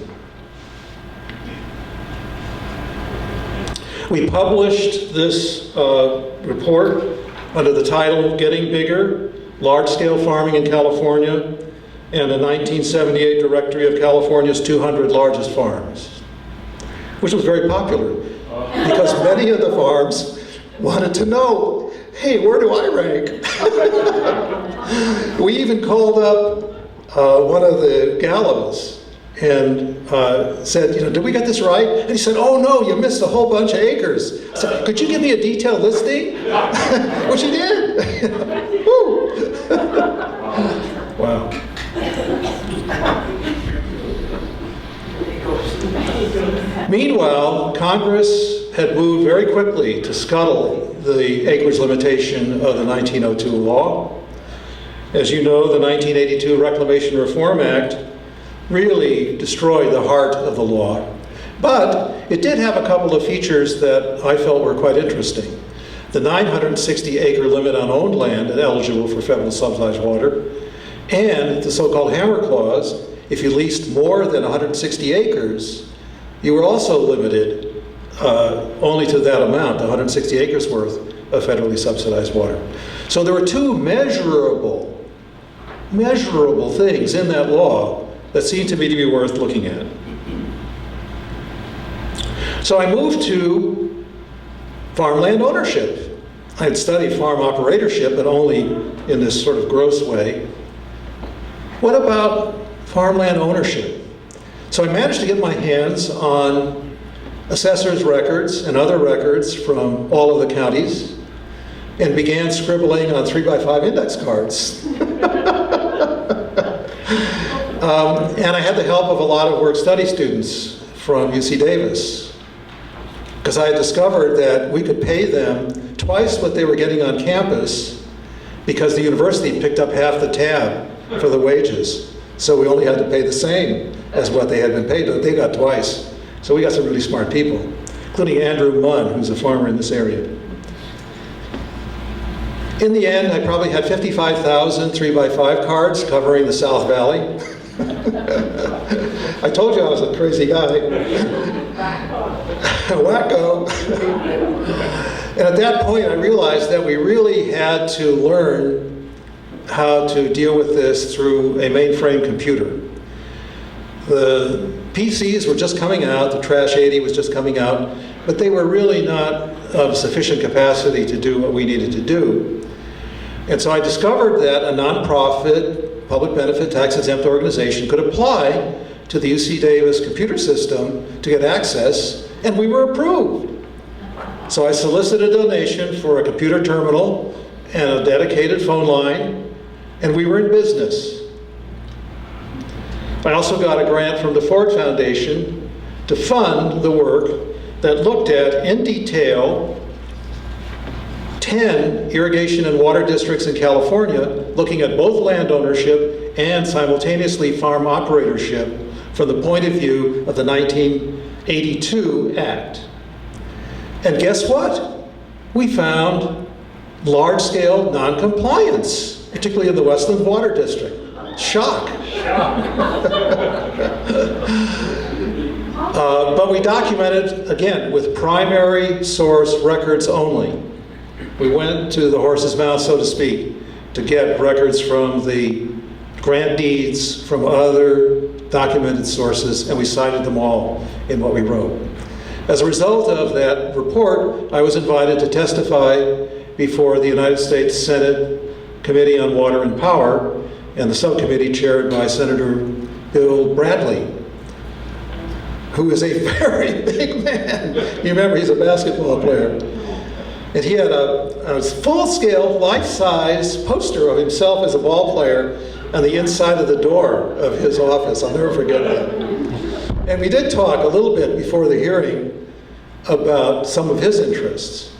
We published this report under the title Getting Bigger, Large-Scale Farming in California, and a 1978 directory of California's 200 largest farms, which was very popular because many of the farms wanted to know, hey, where do I rank? We even called up one of the gallows and said, did we get this right? And he said, oh no, you missed a whole bunch of acres. I said, could you give me a detailed listing? Which he did. Woo. Wow. Meanwhile, Congress had moved very quickly to scuttle the acreage limitation of the 1902 law. As you know, the 1982 Reclamation Reform Act really destroyed the heart of the law. But it did have a couple of features that I felt were quite interesting. The 960 acre limit on owned land eligible for federal subsidized water, and the so-called hammer clause, if you leased more than 160 acres, you were also limited only to that amount, 160 acres worth of federally subsidized water. So there were 2 measurable things in that law that seemed to me to be worth looking at. So I moved to farmland ownership. I had studied farm operatorship, but only in this sort of gross way. What about farmland ownership? So I managed to get my hands on assessors' records and other records from all of the counties and began scribbling on 3x5 index cards. And I had the help of a lot of work-study students from UC Davis, because I had discovered that we could pay them twice what they were getting on campus because the university picked up half the tab for the wages. So we only had to pay the same as what they had been paid, but they got twice. So we got some really smart people, including Andrew Munn, who's a farmer in this area. In the end, I probably had 55,000 3x5 cards covering the South Valley. I told you I was a crazy guy. Wacko. And at that point, I realized that we really had to learn how to deal with this through a mainframe computer. The PCs were just coming out, the Trash 80 was just coming out, but they were really not of sufficient capacity to do what we needed to do. And so I discovered that a nonprofit, public benefit, tax-exempt organization could apply to the UC Davis computer system to get access, and we were approved. So I solicited a donation for a computer terminal and a dedicated phone line, and we were in business. I also got a grant from the Ford Foundation to fund the work that looked at, in detail, 10 irrigation and water districts in California, looking at both land ownership and simultaneously farm operatorship from the point of view of the 1982 Act. And guess what? We found large-scale non-compliance, particularly in the Westland Water District. Shock. But we documented, again, with primary source records only. We went to the horse's mouth, so to speak, to get records from the grant deeds, from other documented sources, and we cited them all in what we wrote. As a result of that report, I was invited to testify before the United States Senate Committee on Water and Power, and the subcommittee chaired by Senator Bill Bradley, who is a very big man. You remember, he's a basketball player. And he had a full-scale, life-size poster of himself as a ball player on the inside of the door of his office. I'll never forget that. And we did talk a little bit before the hearing about some of his interests.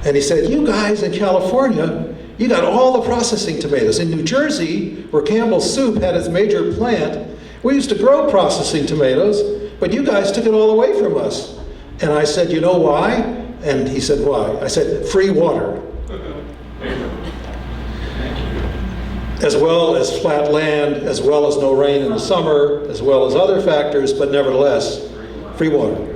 And he said, you guys in California, you got all the processing tomatoes. In New Jersey, where Campbell's Soup had its major plant, we used to grow processing tomatoes, but you guys took it all away from us. And I said, you know why? And he said, why? I said, free water. as well as flat land, as well as no rain in the summer, as well as other factors, but nevertheless, free water.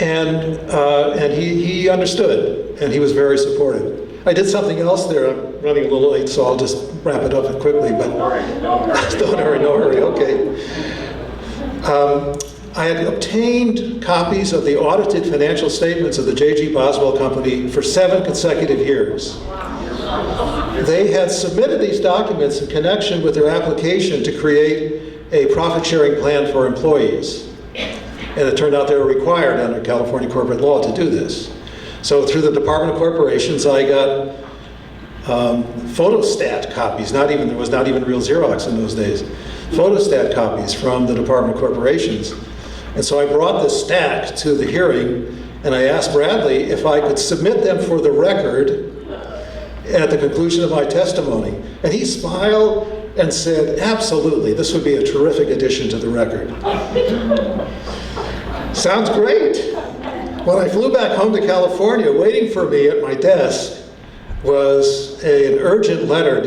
And he understood, and he was very supportive. I did something else there. I'm running a little late, so I'll just wrap it up quickly, but don't hurry, no hurry, okay. I had obtained copies of the audited financial statements of the J.G. Boswell Company for 7 consecutive years. They had submitted these documents in connection with their application to create a profit-sharing plan for employees. And it turned out they were required under California corporate law to do this. So through the Department of Corporations, I got photostat copies, there was not even real Xerox in those days, photostat copies from the Department of Corporations. And so I brought this stack to the hearing, and I asked Bradley if I could submit them for the record at the conclusion of my testimony. And he smiled and said, absolutely, this would be a terrific addition to the record. Sounds great. When I flew back home to California, waiting for me at my desk was an urgent letter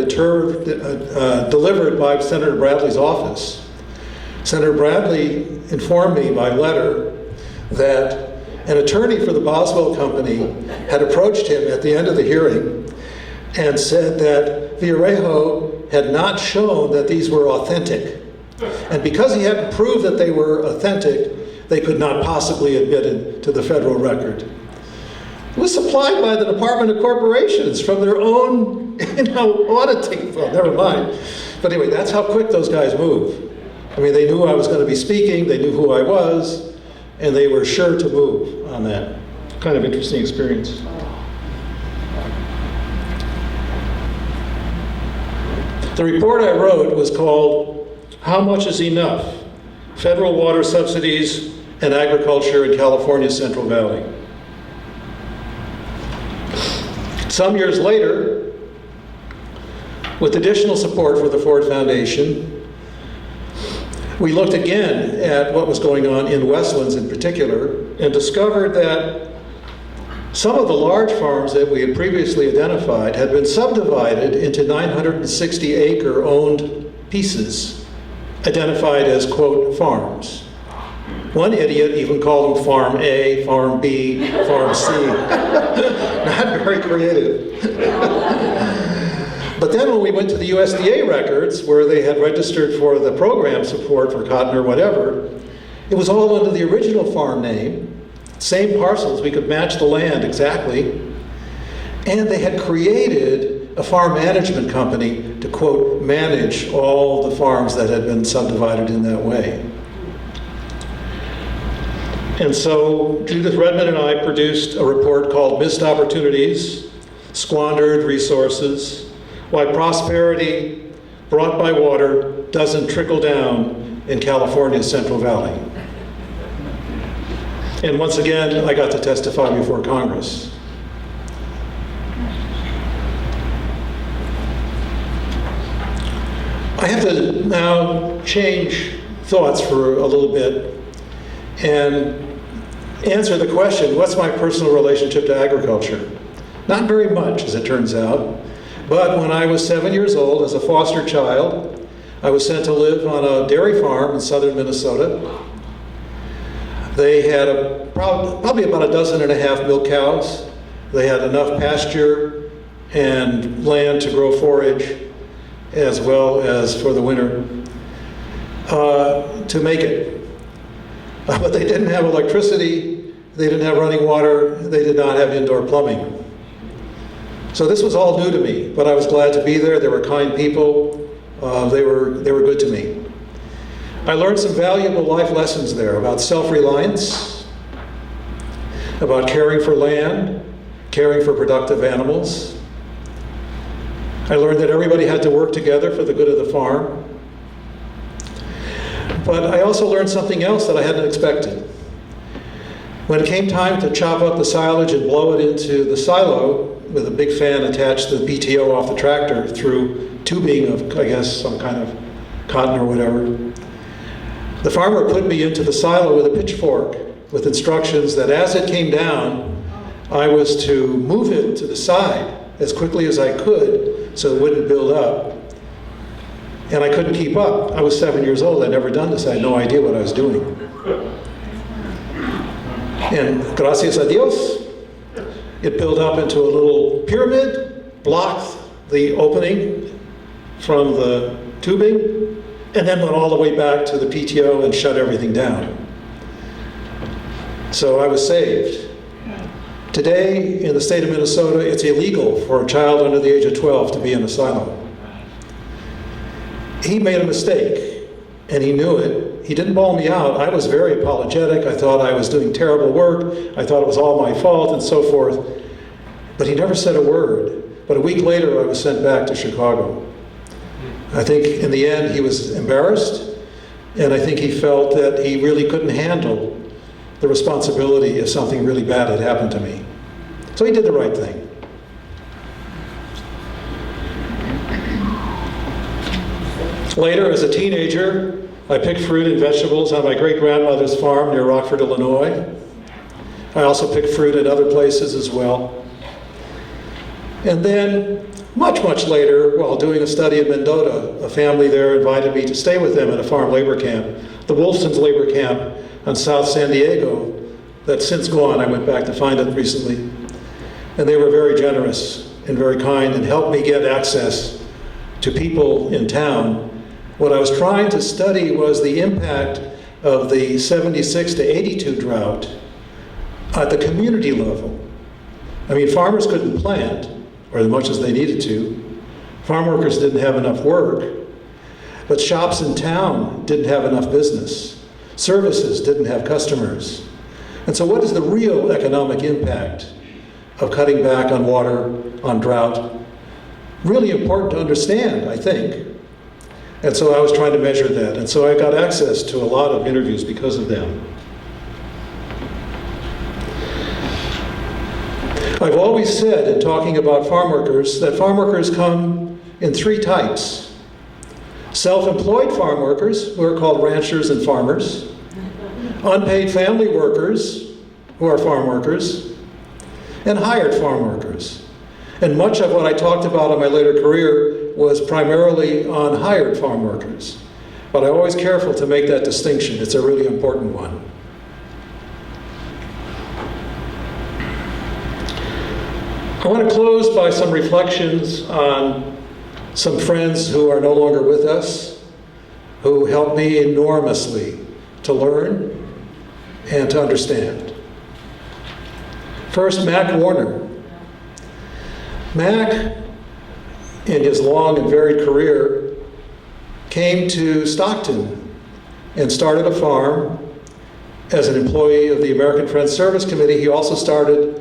delivered by Senator Bradley's office. Senator Bradley informed me by letter that an attorney for the Boswell Company had approached him at the end of the hearing and said that Villarejo had not shown that these were authentic. And because he hadn't proved that they were authentic, they could not possibly admit it to the federal record. It was supplied by the Department of Corporations from their own auditing. Well, never mind. But anyway, that's how quick those guys move. I mean, they knew I was going to be speaking, they knew who I was, and they were sure to move on that. Kind of interesting experience. The report I wrote was called, How Much is Enough? Federal Water Subsidies and Agriculture in California's Central Valley. Some years later, with additional support for the Ford Foundation, we looked again at what was going on in Westlands in particular and discovered that some of the large farms that we had previously identified had been subdivided into 960-acre owned pieces, identified as, quote, farms. One idiot even called them Farm A, Farm B, Farm C. Not very creative. But then when we went to the USDA records, where they had registered for the program support for cotton or whatever, it was all under the original farm name, same parcels, we could match the land exactly, and they had created a farm management company to, quote, manage all the farms that had been subdivided in that way. And so Judith Redmond and I produced a report called Missed Opportunities, Squandered Resources, Why Prosperity Brought by Water Doesn't Trickle Down in California's Central Valley. And once again, I got to testify before Congress. I have to now change thoughts for a little bit and answer the question, what's my personal relationship to agriculture? Not very much, as it turns out. But when I was 7 years old, as a foster child, I was sent to live on a dairy farm in southern Minnesota. They had probably about 12.5 milk cows. They had enough pasture and land to grow forage, as well as for the winter, to make it. But they didn't have electricity, they didn't have running water, they did not have indoor plumbing. So this was all new to me, but I was glad to be there. They were kind people. They were good to me. I learned some valuable life lessons there about self-reliance, about caring for land, caring for productive animals. I learned that everybody had to work together for the good of the farm. But I also learned something else that I hadn't expected. When it came time to chop up the silage and blow it into the silo with a big fan attached to the PTO off the tractor through tubing of, I guess, some kind of cotton or whatever, the farmer put me into the silo with a pitchfork with instructions that as it came down, I was to move it to the side as quickly as I could so it wouldn't build up. And I couldn't keep up. I was 7 years old. I'd never done this. I had no idea what I was doing. And gracias a Dios, it built up into a little pyramid, blocked the opening from the tubing, and then went all the way back to the PTO and shut everything down. So I was saved. Today, in the state of Minnesota, it's illegal for a child under the age of 12 to be in a silo. He made a mistake, and he knew it. He didn't bawl me out. I was very apologetic. I thought I was doing terrible work. I thought it was all my fault and so forth. But he never said a word. But a week later, I was sent back to Chicago. I think in the end, he was embarrassed, and I think he felt that he really couldn't handle the responsibility if something really bad had happened to me. So he did the right thing. Later, as a teenager, I picked fruit and vegetables on my great-grandmother's farm near Rockford, Illinois. I also picked fruit at other places as well. And then, much, much later, while doing a study in Mendota, a family there invited me to stay with them at a farm labor camp, the Wolfson's labor camp on South San Diego, that's since gone. I went back to find it recently. And they were very generous and very kind and helped me get access to people in town. What I was trying to study was the impact of the 76 to 82 drought at the community level. I mean, farmers couldn't plant, or as much as they needed to. Farm workers didn't have enough work. But shops in town didn't have enough business. Services didn't have customers. And so what is the real economic impact of cutting back on water, on drought? Really important to understand, I think. And so I was trying to measure that. And so I got access to a lot of interviews because of them. I've always said in talking about farm workers that farm workers come in three types. Self-employed farm workers, who are called ranchers and farmers. Unpaid family workers, who are farm workers. And hired farm workers. And much of what I talked about in my later career was primarily on hired farm workers. But I'm always careful to make that distinction. It's a really important one. I want to close by some reflections on some friends who are no longer with us, who helped me enormously to learn and to understand. First, Mac Warner. Mac, in his long and varied career, came to Stockton and started a farm as an employee of the American Friends Service Committee. He also started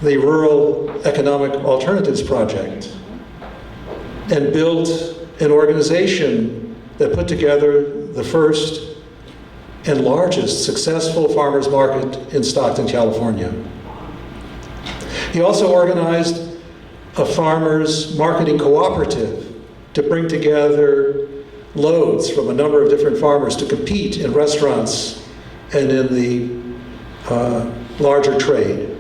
the Rural Economic Alternatives Project and built an organization that put together the first and largest successful farmers market in Stockton, California. He also organized a farmers marketing cooperative to bring together loads from a number of different farmers to compete in restaurants and in the larger trade.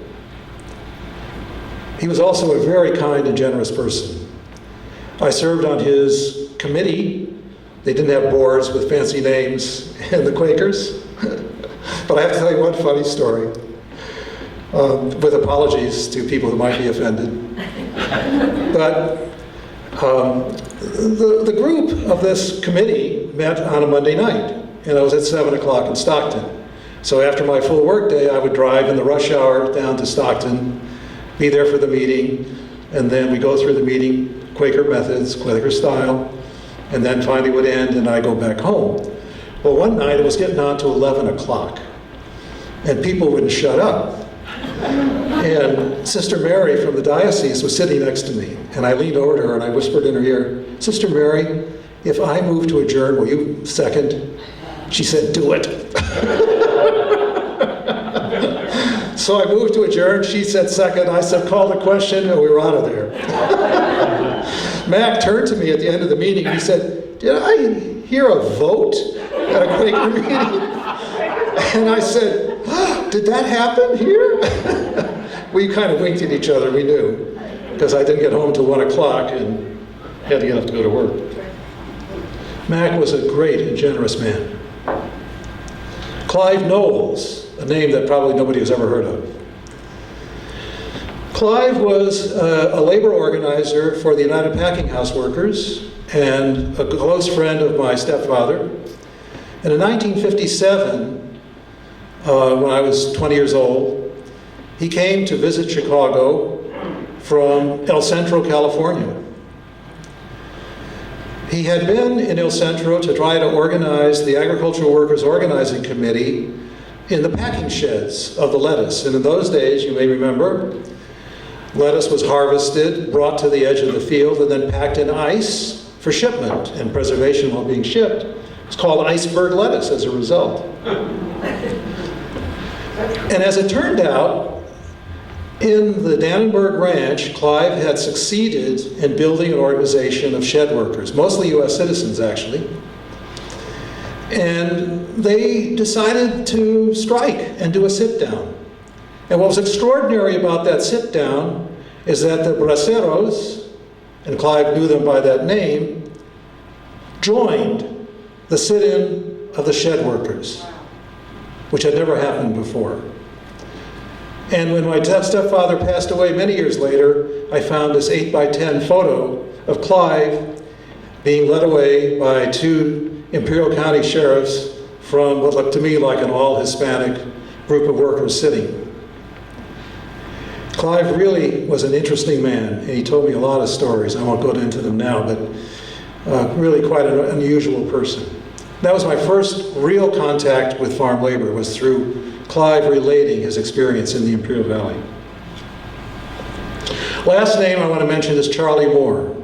He was also a very kind and generous person. I served on his committee. They didn't have boards with fancy names and the Quakers. But I have to tell you one funny story, with apologies to people who might be offended. But the group of this committee met on a Monday night, and I was at 7 o'clock in Stockton. So after my full work day, I would drive in the rush hour down to Stockton, be there for the meeting, and then we go through the meeting, Quaker methods, Quaker style, and then finally would end and I go back home. Well, one night it was getting on to 11 o'clock, and people wouldn't shut up. And Sister Mary from the diocese was sitting next to me, and I leaned over to her and I whispered in her ear, "Sister Mary, if I move to adjourn, will you second?" She said, "Do it." So I moved to adjourn. She said second. I said, "Call the question," and we were out of there. Mac turned to me at the end of the meeting. He said, "Did I hear a vote at a Quaker meeting?" And I said, "Did that happen here?" We kind of winked at each other. We knew. because I didn't get home till 1 o'clock and had to get up to go to work. Mac was a great and generous man. Clive Knowles, a name that probably nobody has ever heard of. Clive was a labor organizer for the United Packing House Workers and a close friend of my stepfather. And in 1957, when I was 20 years old, he came to visit Chicago from El Centro, California. He had been in El Centro to try to organize the Agricultural Workers Organizing Committee in the packing sheds of the lettuce. And in those days, you may remember, lettuce was harvested, brought to the edge of the field, and then packed in ice for shipment and preservation while being shipped. It's called iceberg lettuce as a result. And as it turned out, in the Dannenberg Ranch, Clive had succeeded in building an organization of shed workers, mostly US citizens actually. And they decided to strike and do a sit-down. And what was extraordinary about that sit-down is that the braceros, and Clive knew them by that name, joined the sit-in of the shed workers, which had never happened before. And when my stepfather passed away many years later, I found this 8x10 photo of Clive being led away by 2 Imperial County sheriffs from what looked to me like an all-Hispanic group of workers sitting. Clive really was an interesting man, and he told me a lot of stories. I won't go into them now, but really quite an unusual person. That was my first real contact with farm labor, was through Clive relating his experience in the Imperial Valley. Last name I want to mention is Charlie Moore.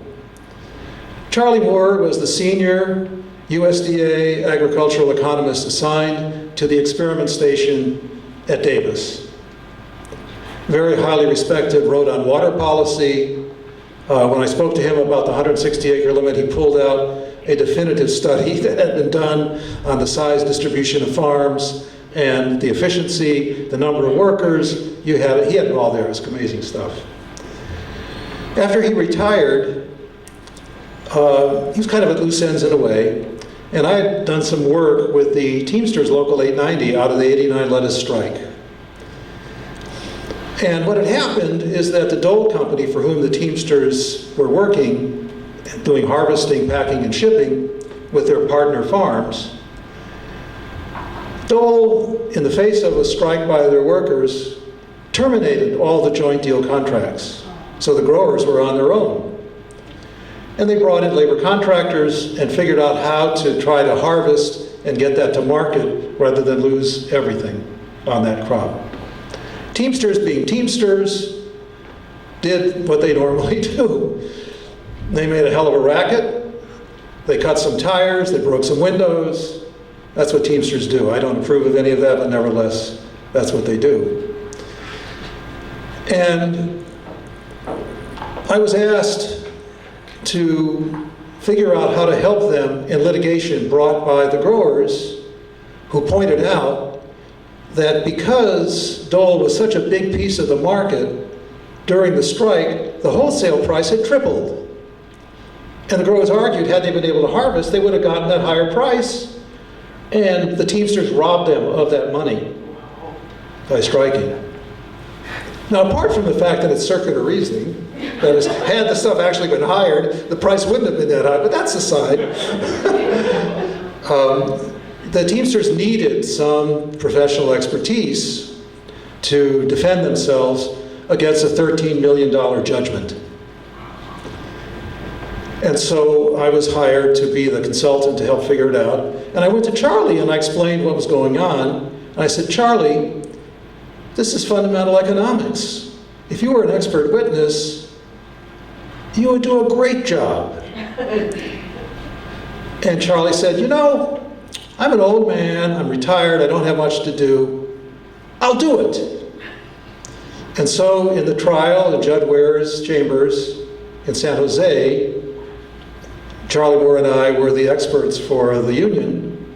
Charlie Moore was the senior USDA agricultural economist assigned to the experiment station at Davis. Very highly respected, wrote on water policy. When I spoke to him about the 160-acre limit, he pulled out a definitive study that had been done on the size distribution of farms and the efficiency, the number of workers. He had it all there. It was amazing stuff. After he retired, he was kind of at loose ends in a way, and I had done some work with the Teamsters Local 890 out of the '89 lettuce strike. And what had happened is that the Dole Company, for whom the Teamsters were working, doing harvesting, packing, and shipping with their partner farms, Dole, in the face of a strike by their workers, terminated all the joint deal contracts. So the growers were on their own. And they brought in labor contractors and figured out how to try to harvest and get that to market rather than lose everything on that crop. Teamsters, being Teamsters, did what they normally do. They made a hell of a racket. They cut some tires, they broke some windows. That's what Teamsters do. I don't approve of any of that, but nevertheless, that's what they do. And I was asked to figure out how to help them in litigation brought by the growers, who pointed out that because Dole was such a big piece of the market during the strike, the wholesale price had tripled. And the growers argued, had they been able to harvest, they would have gotten that higher price. And the Teamsters robbed them of that money by striking. Now, apart from the fact that it's circular reasoning, that is, had the stuff actually been hired, the price wouldn't have been that high, but that's aside. The Teamsters needed some professional expertise to defend themselves against a $13 million judgment. And so I was hired to be the consultant to help figure it out. And I went to Charlie and I explained what was going on. And I said, Charlie, this is fundamental economics. If you were an expert witness, you would do a great job. And Charlie said, you know, I'm an old man, I'm retired, I don't have much to do. I'll do it. And so in the trial in Judd Ware's chambers in San Jose, Charlie Moore and I were the experts for the union,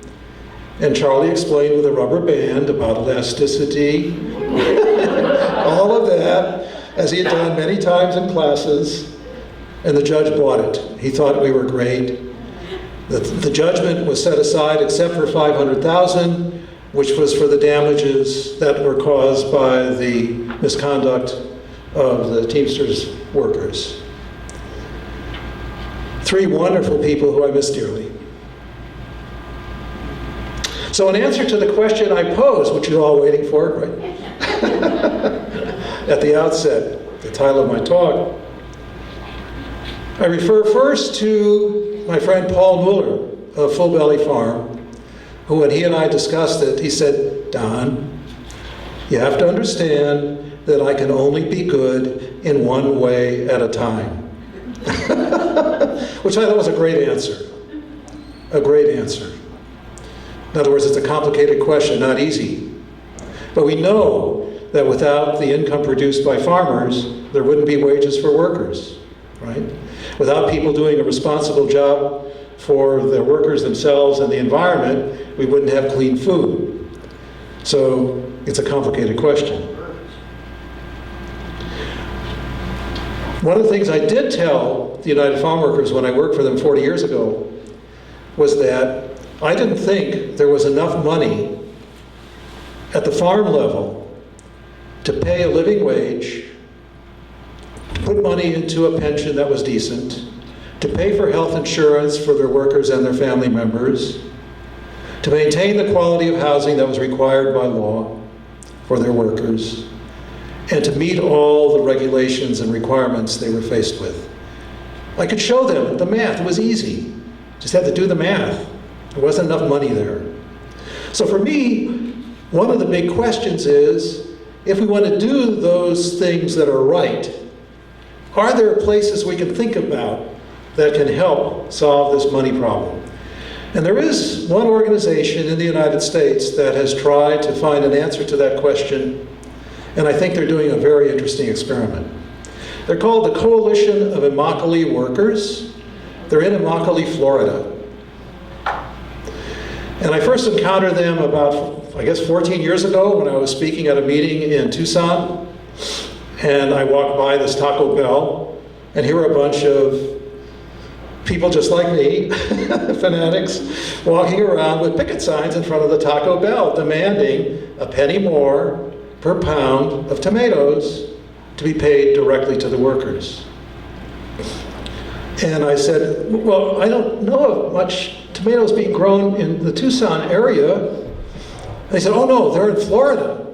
and Charlie explained with a rubber band about elasticity, all of that, as he had done many times in classes, and the judge bought it. He thought we were great. The judgment was set aside except for $500,000, which was for the damages that were caused by the misconduct of the Teamsters workers. 3 wonderful people who I miss dearly. So in answer to the question I posed, which you're all waiting for, right? At the outset, the title of my talk, I refer first to my friend Paul Mueller of Full Belly Farm, who when he and I discussed it, he said, "Don, you have to understand that I can only be good in one way at a time." Which I thought was a great answer. A great answer. In other words, it's a complicated question, not easy. But we know that without the income produced by farmers, there wouldn't be wages for workers, right? Without people doing a responsible job for their workers themselves and the environment, we wouldn't have clean food. So it's a complicated question. One of the things I did tell the United Farm Workers when I worked for them 40 years ago was that I didn't think there was enough money at the farm level to pay a living wage, to put money into a pension that was decent, to pay for health insurance for their workers and their family members, to maintain the quality of housing that was required by law for their workers, and to meet all the regulations and requirements they were faced with. I could show them the math. It was easy. Just had to do the math. There wasn't enough money there. So for me, one of the big questions is, if we want to do those things that are right, are there places we can think about that can help solve this money problem? And there is one organization in the United States that has tried to find an answer to that question, and I think they're doing a very interesting experiment. They're called the Coalition of Immokalee Workers. They're in Immokalee, Florida. And I first encountered them about, I guess, 14 years ago when I was speaking at a meeting in Tucson. And I walked by this Taco Bell, and here were a bunch of people just like me, fanatics, walking around with picket signs in front of the Taco Bell demanding a penny more per pound of tomatoes to be paid directly to the workers. And I said, well, I don't know of much tomatoes being grown in the Tucson area. And they said, oh no, they're in Florida.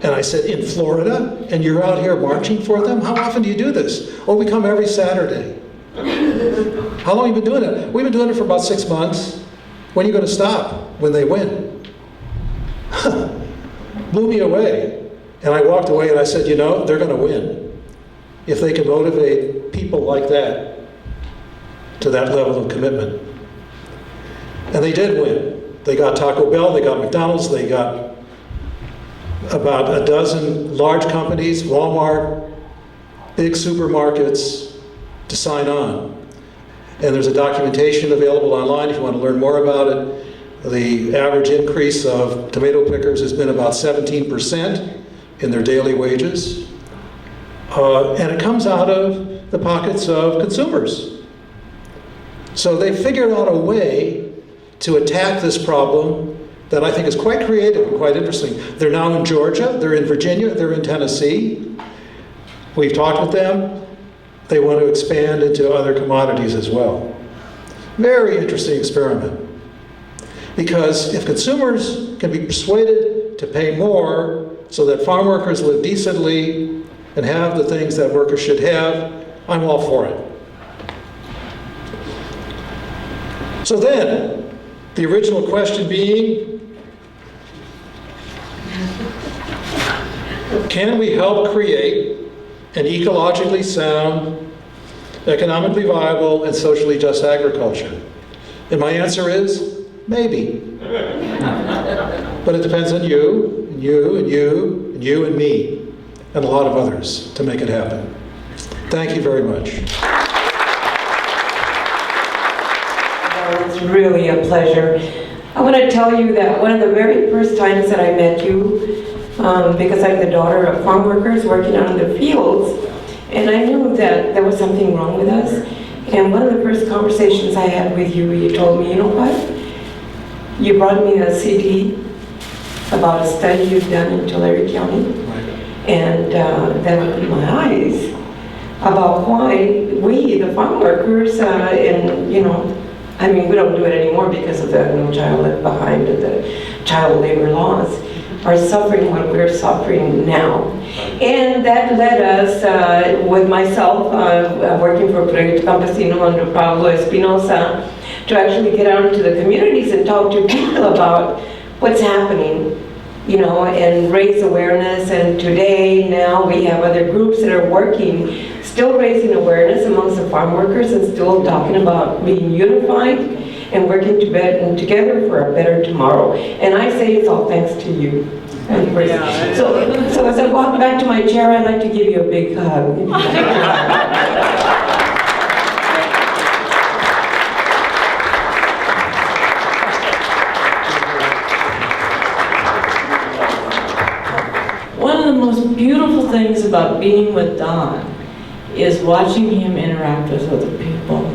And I said, in Florida? And you're out here marching for them? How often do you do this? Oh, we come every Saturday. How long have you been doing it? We've been doing it for about 6 months. When are you going to stop? When they win. Blew me away. And I walked away and I said, you know, they're going to win if they can motivate people like that to that level of commitment. And they did win. They got Taco Bell, they got McDonald's, they got about a dozen large companies, Walmart, big supermarkets, to sign on. And there's a documentation available online if you want to learn more about it. The average increase of tomato pickers has been about 17% in their daily wages. And it comes out of the pockets of consumers. So they figured out a way to attack this problem that I think is quite creative and quite interesting. They're now in Georgia, they're in Virginia, they're in Tennessee. We've talked with them. They want to expand into other commodities as well. Very interesting experiment. Because if consumers can be persuaded to pay more so that farm workers live decently and have the things that workers should have, I'm all for it. So then, the original question being, can we help create an ecologically sound, economically viable, and socially just agriculture? And my answer is, maybe. But it depends on you, and you, and you, and you, and me, and a lot of others to make it happen. Thank you very much. It's really a pleasure. I want to tell you that one of the very first times that I met you, because I'm the daughter of farm workers working out in the fields, and I knew that there was something wrong with us. And one of the first conversations I had with you, you told me, you know what? You brought me a CD about a study you've done in Tulare County, and that opened my eyes about why we, the farm workers, and you know, I mean, we don't do it anymore because of the No Child Left Behind and the child labor laws, are suffering what we're suffering now. And that led us, with myself, working for Proyecto Campesino under Pablo Espinosa, to actually get out into the communities and talk to people about what's happening, you know, and raise awareness. And today, now, we have other groups that are working, still raising awareness amongst the farm workers and still talking about being unified and working together for a better tomorrow. And I say it's all thanks to you. So as I walk back to my chair, I'd like to give you a big hug. One of the most beautiful things about being with Don is watching him interact with other people.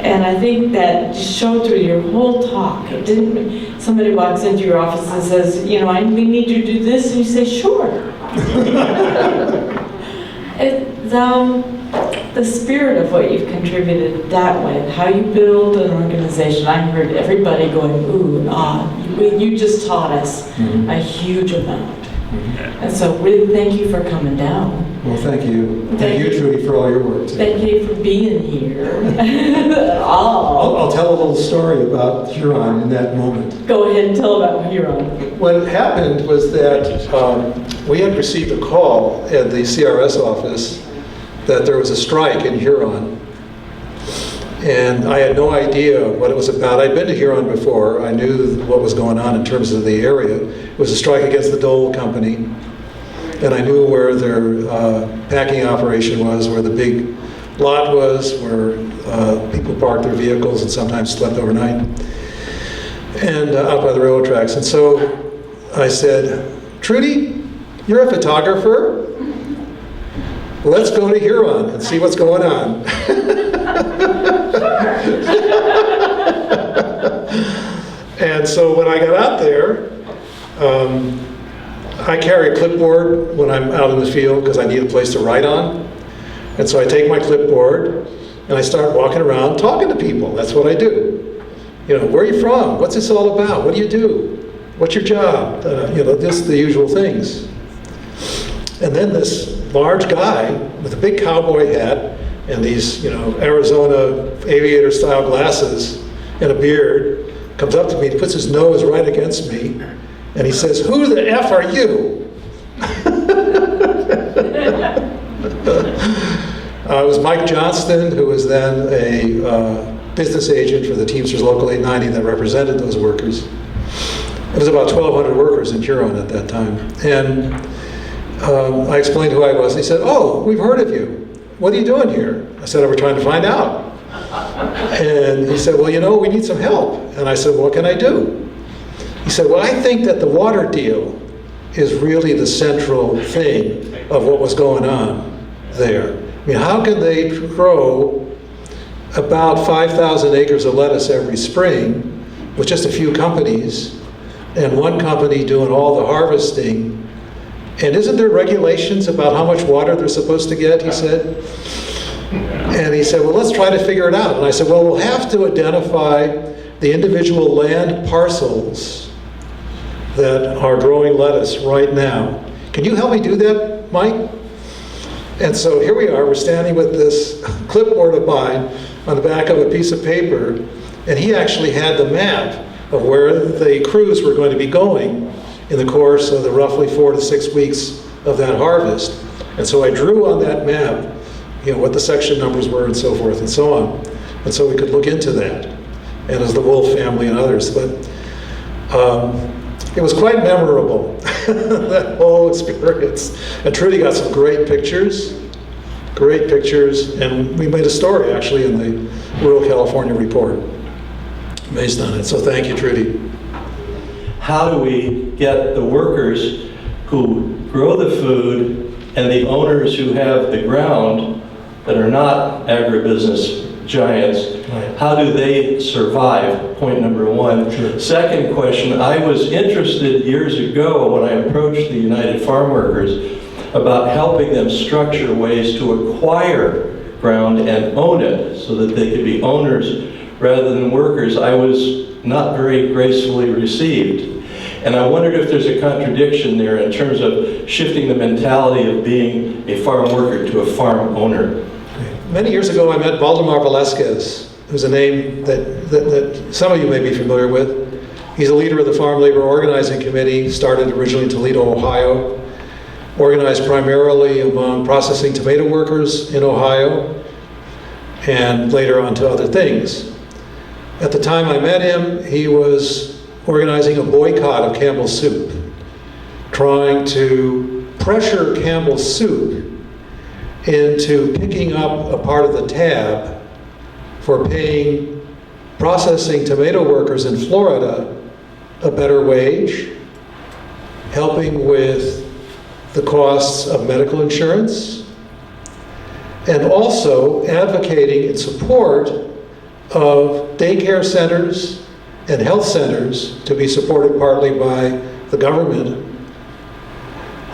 And I think that just showed through your whole talk. It didn't, somebody walks into your office and says, you know, we need you to do this, and you say, sure. The spirit of what you've contributed that way, how you build an organization, I heard everybody going, ooh and ah. You just taught us a huge amount. And so really thank you for coming down. Well, thank you. Thank you, Trudy, for all your work. Thank you for being here. I'll tell a little story about Huron in that moment. Go ahead and tell about Huron. What happened was that we had received a call at the CRS office that there was a strike in Huron. And I had no idea what it was about. I'd been to Huron before. I knew what was going on in terms of the area. It was a strike against the Dole Company. And I knew where their packing operation was, where the big lot was, where people parked their vehicles and sometimes slept overnight, and out by the railroad tracks. And so I said, Trudy, you're a photographer? Let's go to Huron and see what's going on. And so when I got out there, I carry a clipboard when I'm out in the field because I need a place to write on. And so I take my clipboard and I start walking around talking to people. That's what I do. You know, where are you from? What's this all about? What do you do? What's your job? You know, just the usual things. And then this large guy with a big cowboy hat and these, you know, Arizona aviator-style glasses and a beard comes up to me and puts his nose right against me, and he says, "Who the F are you?" It was Mike Johnston, who was then a business agent for the Teamsters Local 890 that represented those workers. It was about 1,200 workers in Huron at that time. And I explained who I was. And he said, "Oh, we've heard of you. What are you doing here?" I said, "We're trying to find out." And he said, "Well, you know, we need some help." And I said, "What can I do?" He said, "Well, I think that the water deal is really the central thing of what was going on there. I mean, how can they grow about 5,000 acres of lettuce every spring with just a few companies and one company doing all the harvesting? And isn't there regulations about how much water they're supposed to get?" he said. And he said, "Well, let's try to figure it out." And I said, "Well, we'll have to identify the individual land parcels that are growing lettuce right now. Can you help me do that, Mike?" And so here we are, we're standing with this clipboard of mine on the back of a piece of paper, and he actually had the map of where the crews were going to be going in the course of the roughly 4 to 6 weeks of that harvest. And so I drew on that map, you know, what the section numbers were and so forth and so on. And so we could look into that, and as the Wolf family and others. But it was quite memorable, that whole experience. And Trudy got some great pictures, and we made a story actually in the Rural California Report based on it. So thank you, Trudy. How do we get the workers who grow the food and the owners who have the ground that are not agribusiness giants, how do they survive? Point number one. Sure. Second question, I was interested years ago when I approached the United Farm Workers about helping them structure ways to acquire ground and own it so that they could be owners rather than workers. I was not very gracefully received. And I wondered if there's a contradiction there in terms of shifting the mentality of being a farm worker to a farm owner. Many years ago, I met Valdemar Velasquez, who's a name that some of you may be familiar with. He's a leader of the Farm Labor Organizing Committee, started originally in Toledo, Ohio, organized primarily among processing tomato workers in Ohio, and later on to other things. At the time I met him, he was organizing a boycott of Campbell's Soup, trying to pressure Campbell's Soup into picking up a part of the tab for paying processing tomato workers in Florida a better wage, helping with the costs of medical insurance, and also advocating in support of daycare centers and health centers to be supported partly by the government,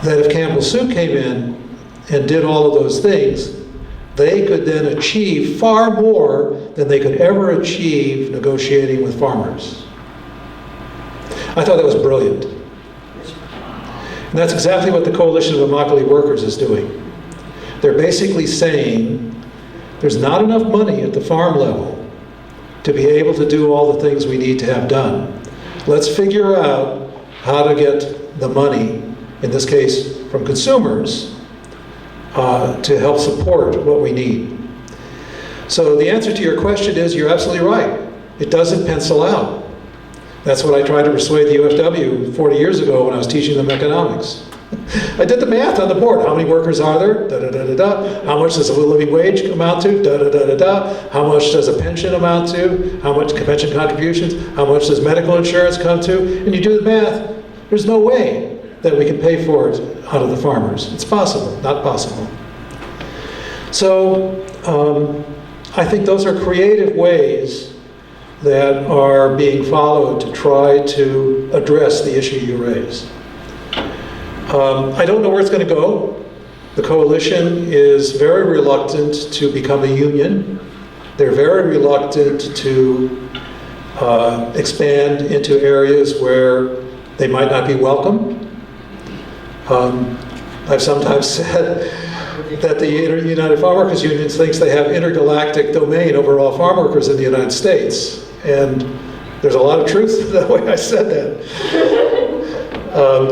that if Campbell's Soup came in and did all of those things, they could then achieve far more than they could ever achieve negotiating with farmers. I thought that was brilliant. And that's exactly what the Coalition of Immokalee Workers is doing. They're basically saying there's not enough money at the farm level to be able to do all the things we need to have done. Let's figure out how to get the money, in this case from consumers, to help support what we need. So the answer to your question is, you're absolutely right. It doesn't pencil out. That's what I tried to persuade the UFW 40 years ago when I was teaching them economics. I did the math on the board. How many workers are there? Da, da, da, da, da. How much does a living wage amount to? Da, da, da, da, da. How much does a pension amount to? How much pension contributions? How much does medical insurance come to? And you do the math. There's no way that we can pay for it out of the farmers. It's possible, not possible. So I think those are creative ways that are being followed to try to address the issue you raise. I don't know where it's going to go. The coalition is very reluctant to become a union. They're very reluctant to expand into areas where they might not be welcome. I've sometimes said that the United Farm Workers Union thinks they have intergalactic domain over all farm workers in the United States. And there's a lot of truth to the way I said that.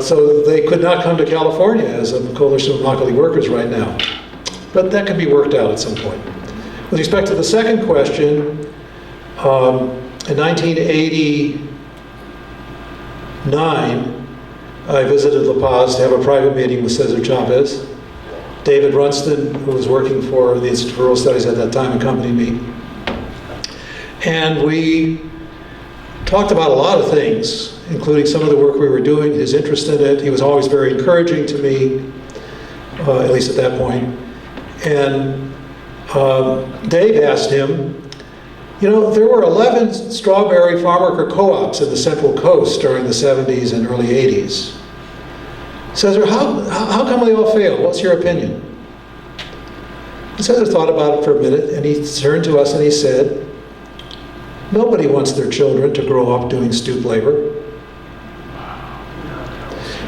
So they could not come to California as a coalition of Immokalee workers right now. But that can be worked out at some point. With respect to the second question, in 1989, I visited La Paz to have a private meeting with Cesar Chavez. David Runston, who was working for the Institute for Rural Studies at that time, accompanied me. And we talked about a lot of things, including some of the work we were doing, his interest in it. He was always very encouraging to me, at least at that point. And Dave asked him, you know, there were 11 strawberry farm worker co-ops in the Central Coast during the 70s and early 80s. Cesar, how come they all failed? What's your opinion? And Cesar thought about it for a minute, and he turned to us and he said, nobody wants their children to grow up doing stoop labor.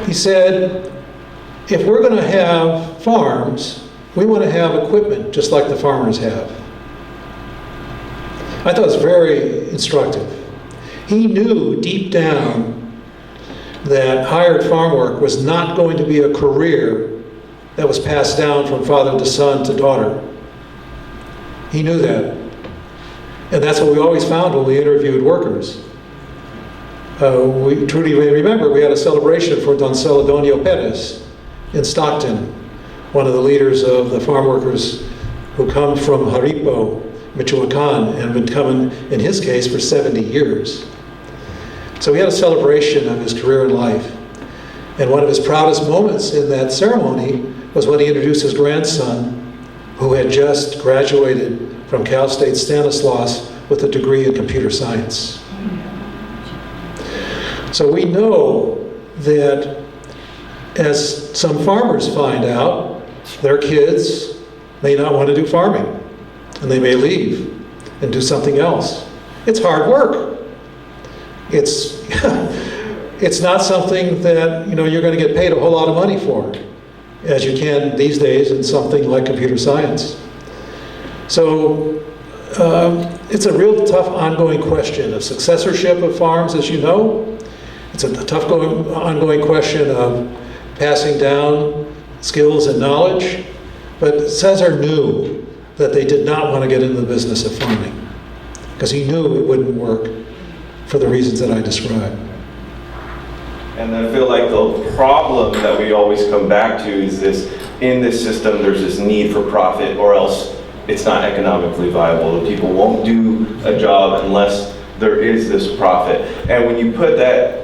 He said, if we're going to have farms, we want to have equipment just like the farmers have. I thought it was very instructive. He knew deep down that hired farm work was not going to be a career that was passed down from father to son to daughter. He knew that. And that's what we always found when we interviewed workers. Trudy may remember, we had a celebration for Don Celedonio Perez in Stockton, one of the leaders of the farm workers who come from Jaripo, Michoacan, and been coming, in his case, for 70 years. So we had a celebration of his career in life. And one of his proudest moments in that ceremony was when he introduced his grandson, who had just graduated from Cal State Stanislaus with a degree in computer science. So we know that as some farmers find out, their kids may not want to do farming, and they may leave and do something else. It's hard work. It's it's not something that you're going to get paid a whole lot of money for, as you can these days in something like computer science. So it's a real tough ongoing question of successorship of farms, as you know. It's a tough ongoing question of passing down skills and knowledge. But Cesar knew that they did not want to get into the business of farming, because he knew it wouldn't work for the reasons that I described. And I feel like the problem that we always come back to is this: in this system there's this need for profit, or else it's not economically viable. The people won't do a job unless there is this profit. And when you put that,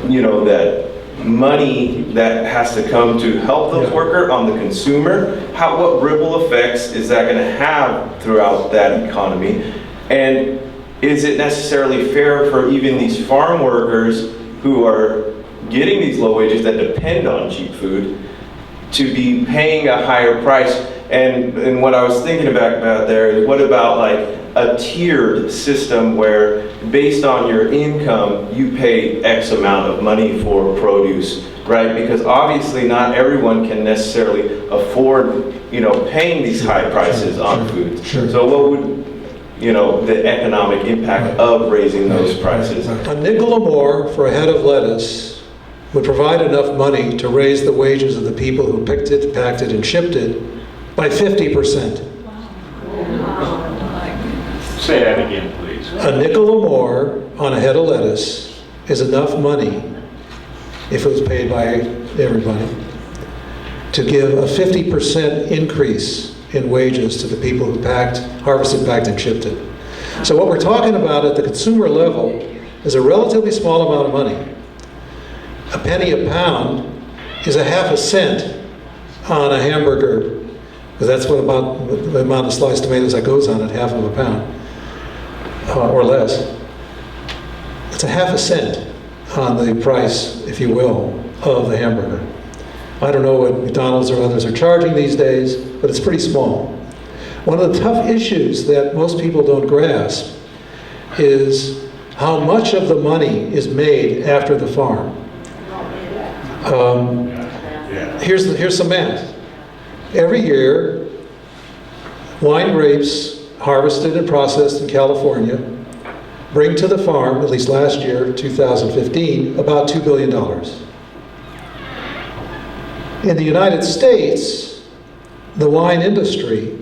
that money that has to come to help those workers on the consumer, what ripple effects is that going to have throughout that economy? And is it necessarily fair for even these farm workers who are getting these low wages that depend on cheap food to be paying a higher price? And what I was thinking about there is, what about like a tiered system where based on your income you pay X amount of money for produce, right? Because obviously not everyone can necessarily afford paying these high prices on food. Sure. So what would the economic impact of raising those prices? A nickel or more for a head of lettuce would provide enough money to raise the wages of the people who picked it, packed it, and shipped it by 50%. Say that again, please. A nickel or more on a head of lettuce is enough money, if it was paid by everybody, to give a 50% increase in wages to the people who harvested, packed, and shipped it. So what we're talking about at the consumer level is a relatively small amount of money. A penny a pound is a half a cent on a hamburger, because that's what about the amount of sliced tomatoes that goes on it, half of a pound, or less. It's a half a cent on the price, if you will, of the hamburger. I don't know what McDonald's or others are charging these days, but it's pretty small. One of the tough issues that most people don't grasp is how much of the money is made after the farm. Here's some math. Every year, wine grapes harvested and processed in California bring to the farm, at least last year, 2015, about $2 billion. In the United States, the wine industry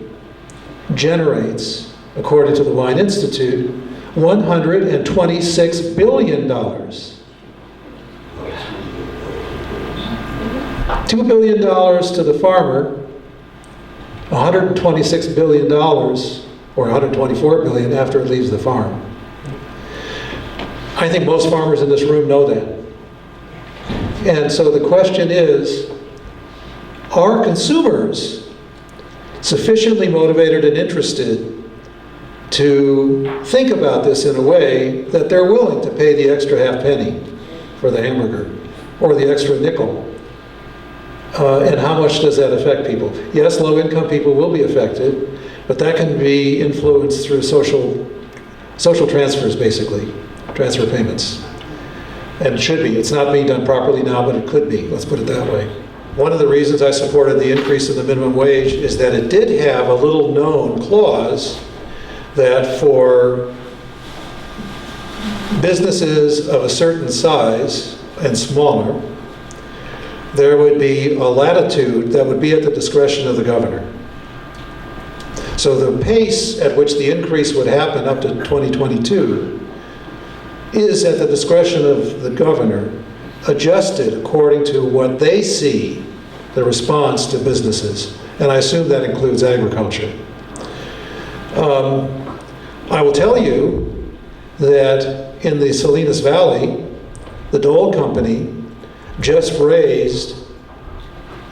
generates, according to the Wine Institute, $126 billion. $2 billion to the farmer, $126 billion, or $124 billion after it leaves the farm. I think most farmers in this room know that. And so the question is, are consumers sufficiently motivated and interested to think about this in a way that they're willing to pay the extra half penny for the hamburger or the extra nickel? And how much does that affect people? Yes, low-income people will be affected, but that can be influenced through social transfers, basically, transfer payments. And it should be. It's not being done properly now, but it could be. Let's put it that way. One of the reasons I supported the increase in the minimum wage is that it did have a little known clause that for businesses of a certain size and smaller, there would be a latitude that would be at the discretion of the governor. So the pace at which the increase would happen up to 2022 is at the discretion of the governor, adjusted according to what they see the response to businesses. And I assume that includes agriculture. I will tell you that in the Salinas Valley, the Dole Company just raised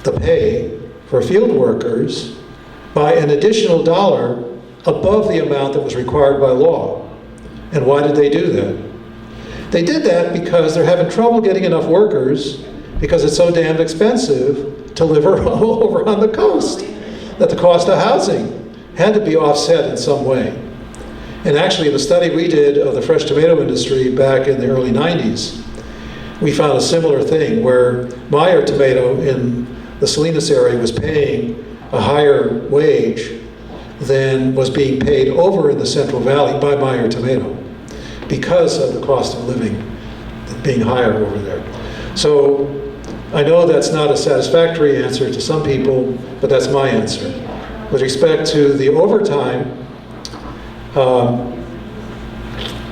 the pay for field workers by an additional $1 above the amount that was required by law. And why did they do that? They did that because they're having trouble getting enough workers because it's so damn expensive to live over on the coast, that the cost of housing had to be offset in some way. And actually, the study we did of the fresh tomato industry back in the early 90s, we found a similar thing where Meyer tomato in the Salinas area was paying a higher wage than was being paid over in the Central Valley by Meyer tomato because of the cost of living being higher over there. So I know that's not a satisfactory answer to some people, but that's my answer. With respect to the overtime,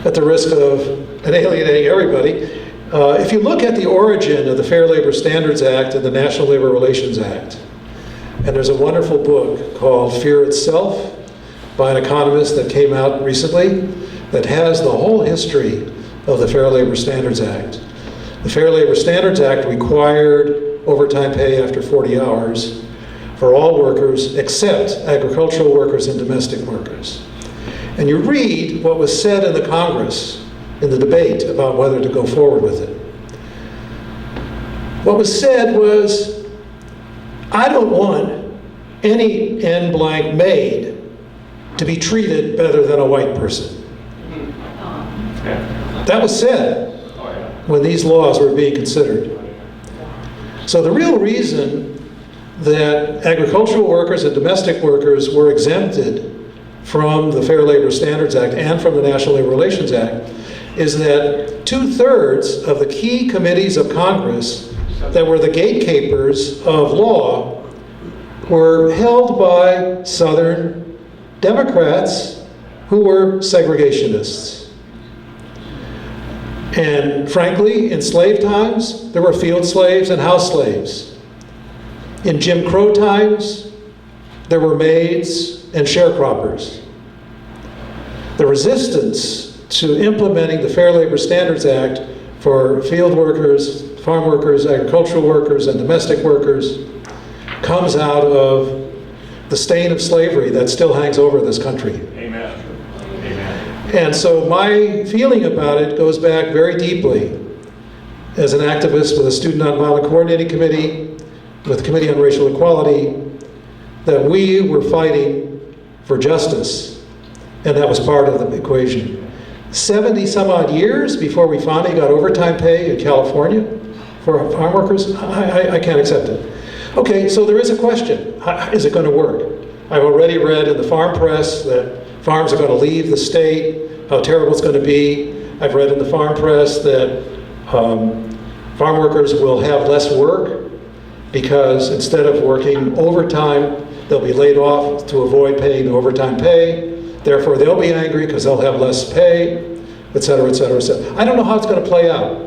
at the risk of alienating everybody, if you look at the origin of the Fair Labor Standards Act and the National Labor Relations Act, and there's a wonderful book called Fear Itself by an economist that came out recently that has the whole history of the Fair Labor Standards Act. The Fair Labor Standards Act required overtime pay after 40 hours for all workers except agricultural workers and domestic workers. And you read what was said in the Congress in the debate about whether to go forward with it. What was said was, I don't want any N blank maid to be treated better than a white person. That was said when these laws were being considered. So the real reason that agricultural workers and domestic workers were exempted from the Fair Labor Standards Act and from the National Labor Relations Act is that 2/3 of the key committees of Congress that were the gatekeepers of law were held by Southern Democrats who were segregationists. And frankly, in slave times, there were field slaves and house slaves. In Jim Crow times, there were maids and sharecroppers. The resistance to implementing the Fair Labor Standards Act for field workers, farm workers, agricultural workers, and domestic workers comes out of the stain of slavery that still hangs over this country. Amen. Amen. And so my feeling about it goes back very deeply as an activist with a Student Nonviolent Coordinating Committee, with the Committee on Racial Equality, that we were fighting for justice, and that was part of the equation. 70 some odd years before we finally got overtime pay in California for farm workers, I can't accept it. Okay, so there is a question. Is it going to work? I've already read in the farm press that farms are going to leave the state, how terrible it's going to be. I've read in the farm press that farm workers will have less work because instead of working overtime, they'll be laid off to avoid paying the overtime pay. Therefore, they'll be angry because they'll have less pay, et cetera, et cetera, et cetera. I don't know how it's going to play out.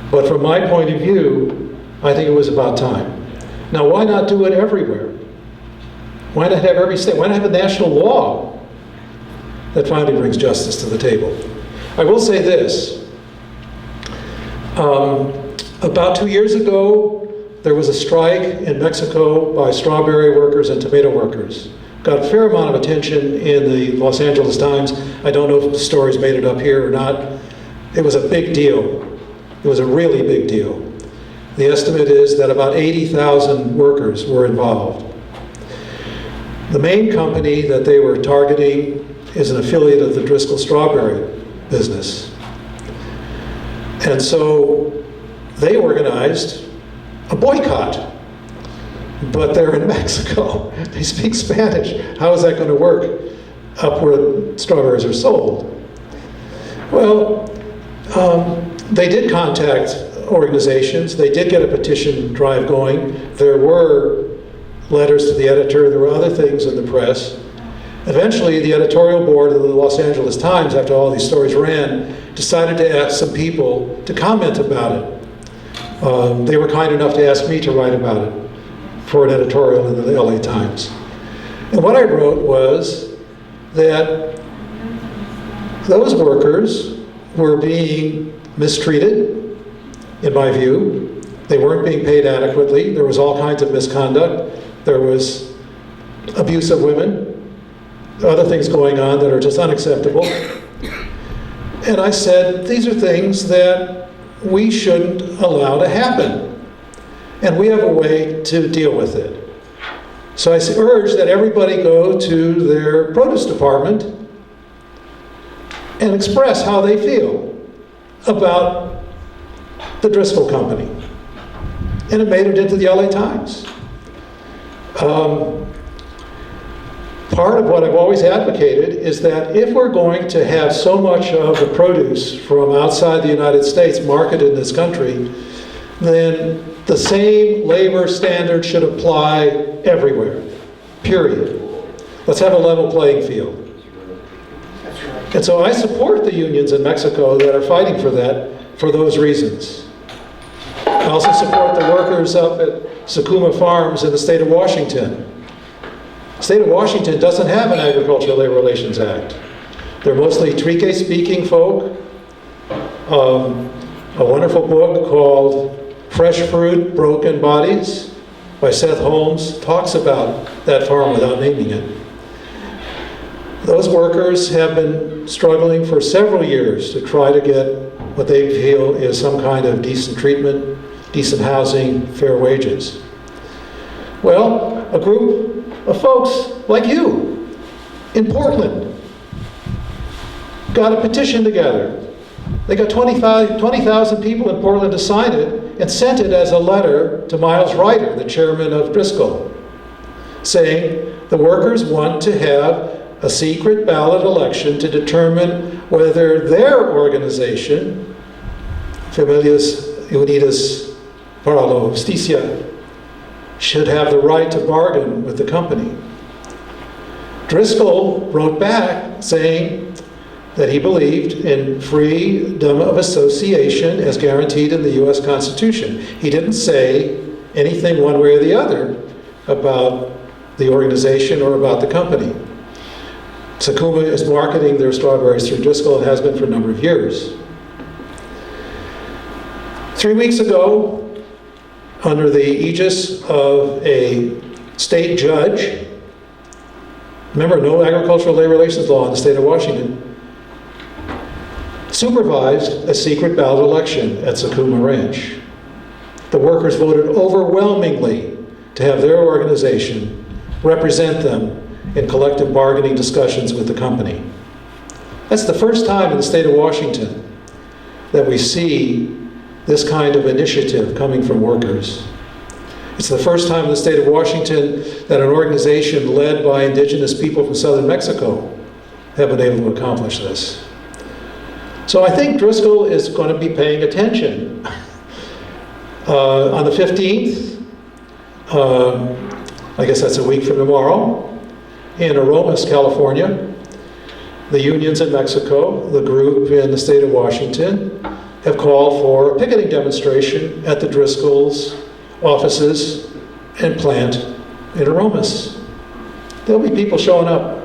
But from my point of view, I think it was about time. Now, why not do it everywhere? Why not have every state? Why not have a national law that finally brings justice to the table? I will say this. About 2 years ago, there was a strike in Mexico by strawberry workers and tomato workers. Got a fair amount of attention in the Los Angeles Times. I don't know if the stories made it up here or not. It was a big deal. It was a really big deal. The estimate is that about 80,000 workers were involved. The main company that they were targeting is an affiliate of the Driscoll Strawberry business. And so they organized a boycott. But they're in Mexico. They speak Spanish. How is that going to work up where strawberries are sold? Well, they did contact organizations. They did get a petition drive going. There were letters to the editor. There were other things in the press. Eventually, the editorial board of the Los Angeles Times, after all these stories ran, decided to ask some people to comment about it. They were kind enough to ask me to write about it for an editorial in the LA Times. And what I wrote was that those workers were being mistreated in my view. They weren't being paid adequately. There was all kinds of misconduct. There was abuse of women, other things going on that are just unacceptable. And I said, these are things that we shouldn't allow to happen. And we have a way to deal with it. So I urged that everybody go to their produce department and express how they feel about the Driscoll Company. And it made it into the LA Times. Part of what I've always advocated is that if we're going to have so much of the produce from outside the United States marketed in this country, then the same labor standard should apply everywhere, period. Let's have a level playing field. And so I support the unions in Mexico that are fighting for that for those reasons. I also support the workers up at Sakuma Farms in the state of Washington. The state of Washington doesn't have an Agricultural Labor Relations Act. They're mostly Trique-speaking folk. A wonderful book called Fresh Fruit, Broken Bodies by Seth Holmes talks about that farm without naming it. Those workers have been struggling for several years to try to get what they feel is some kind of decent treatment, decent housing, fair wages. Well, a group of folks like you in Portland got a petition together. They got 20,000 people in Portland to sign it and sent it as a letter to Miles Ryder, the chairman of Driscoll, saying the workers want to have a secret ballot election to determine whether their organization, Familias Unidas para la Justicia, should have the right to bargain with the company. Driscoll wrote back saying that he believed in freedom of association as guaranteed in the U.S. Constitution. He didn't say anything one way or the other about the organization or about the company. Sakuma is marketing their strawberries through Driscoll and has been for a number of years. 3 weeks ago, under the aegis of a state judge, remember, no agricultural labor relations law in the state of Washington, supervised a secret ballot election at Sakuma Ranch. The workers voted overwhelmingly to have their organization represent them in collective bargaining discussions with the company. That's the first time in the state of Washington that we see this kind of initiative coming from workers. It's the first time in the state of Washington that an organization led by indigenous people from southern Mexico have been able to accomplish this. So I think Driscoll is going to be paying attention. On the 15th, I guess that's a week from tomorrow, in Aromas, California, the unions in Mexico, the group in the state of Washington, have called for a picketing demonstration at the Driscoll's offices and plant in Aromas. There'll be people showing up.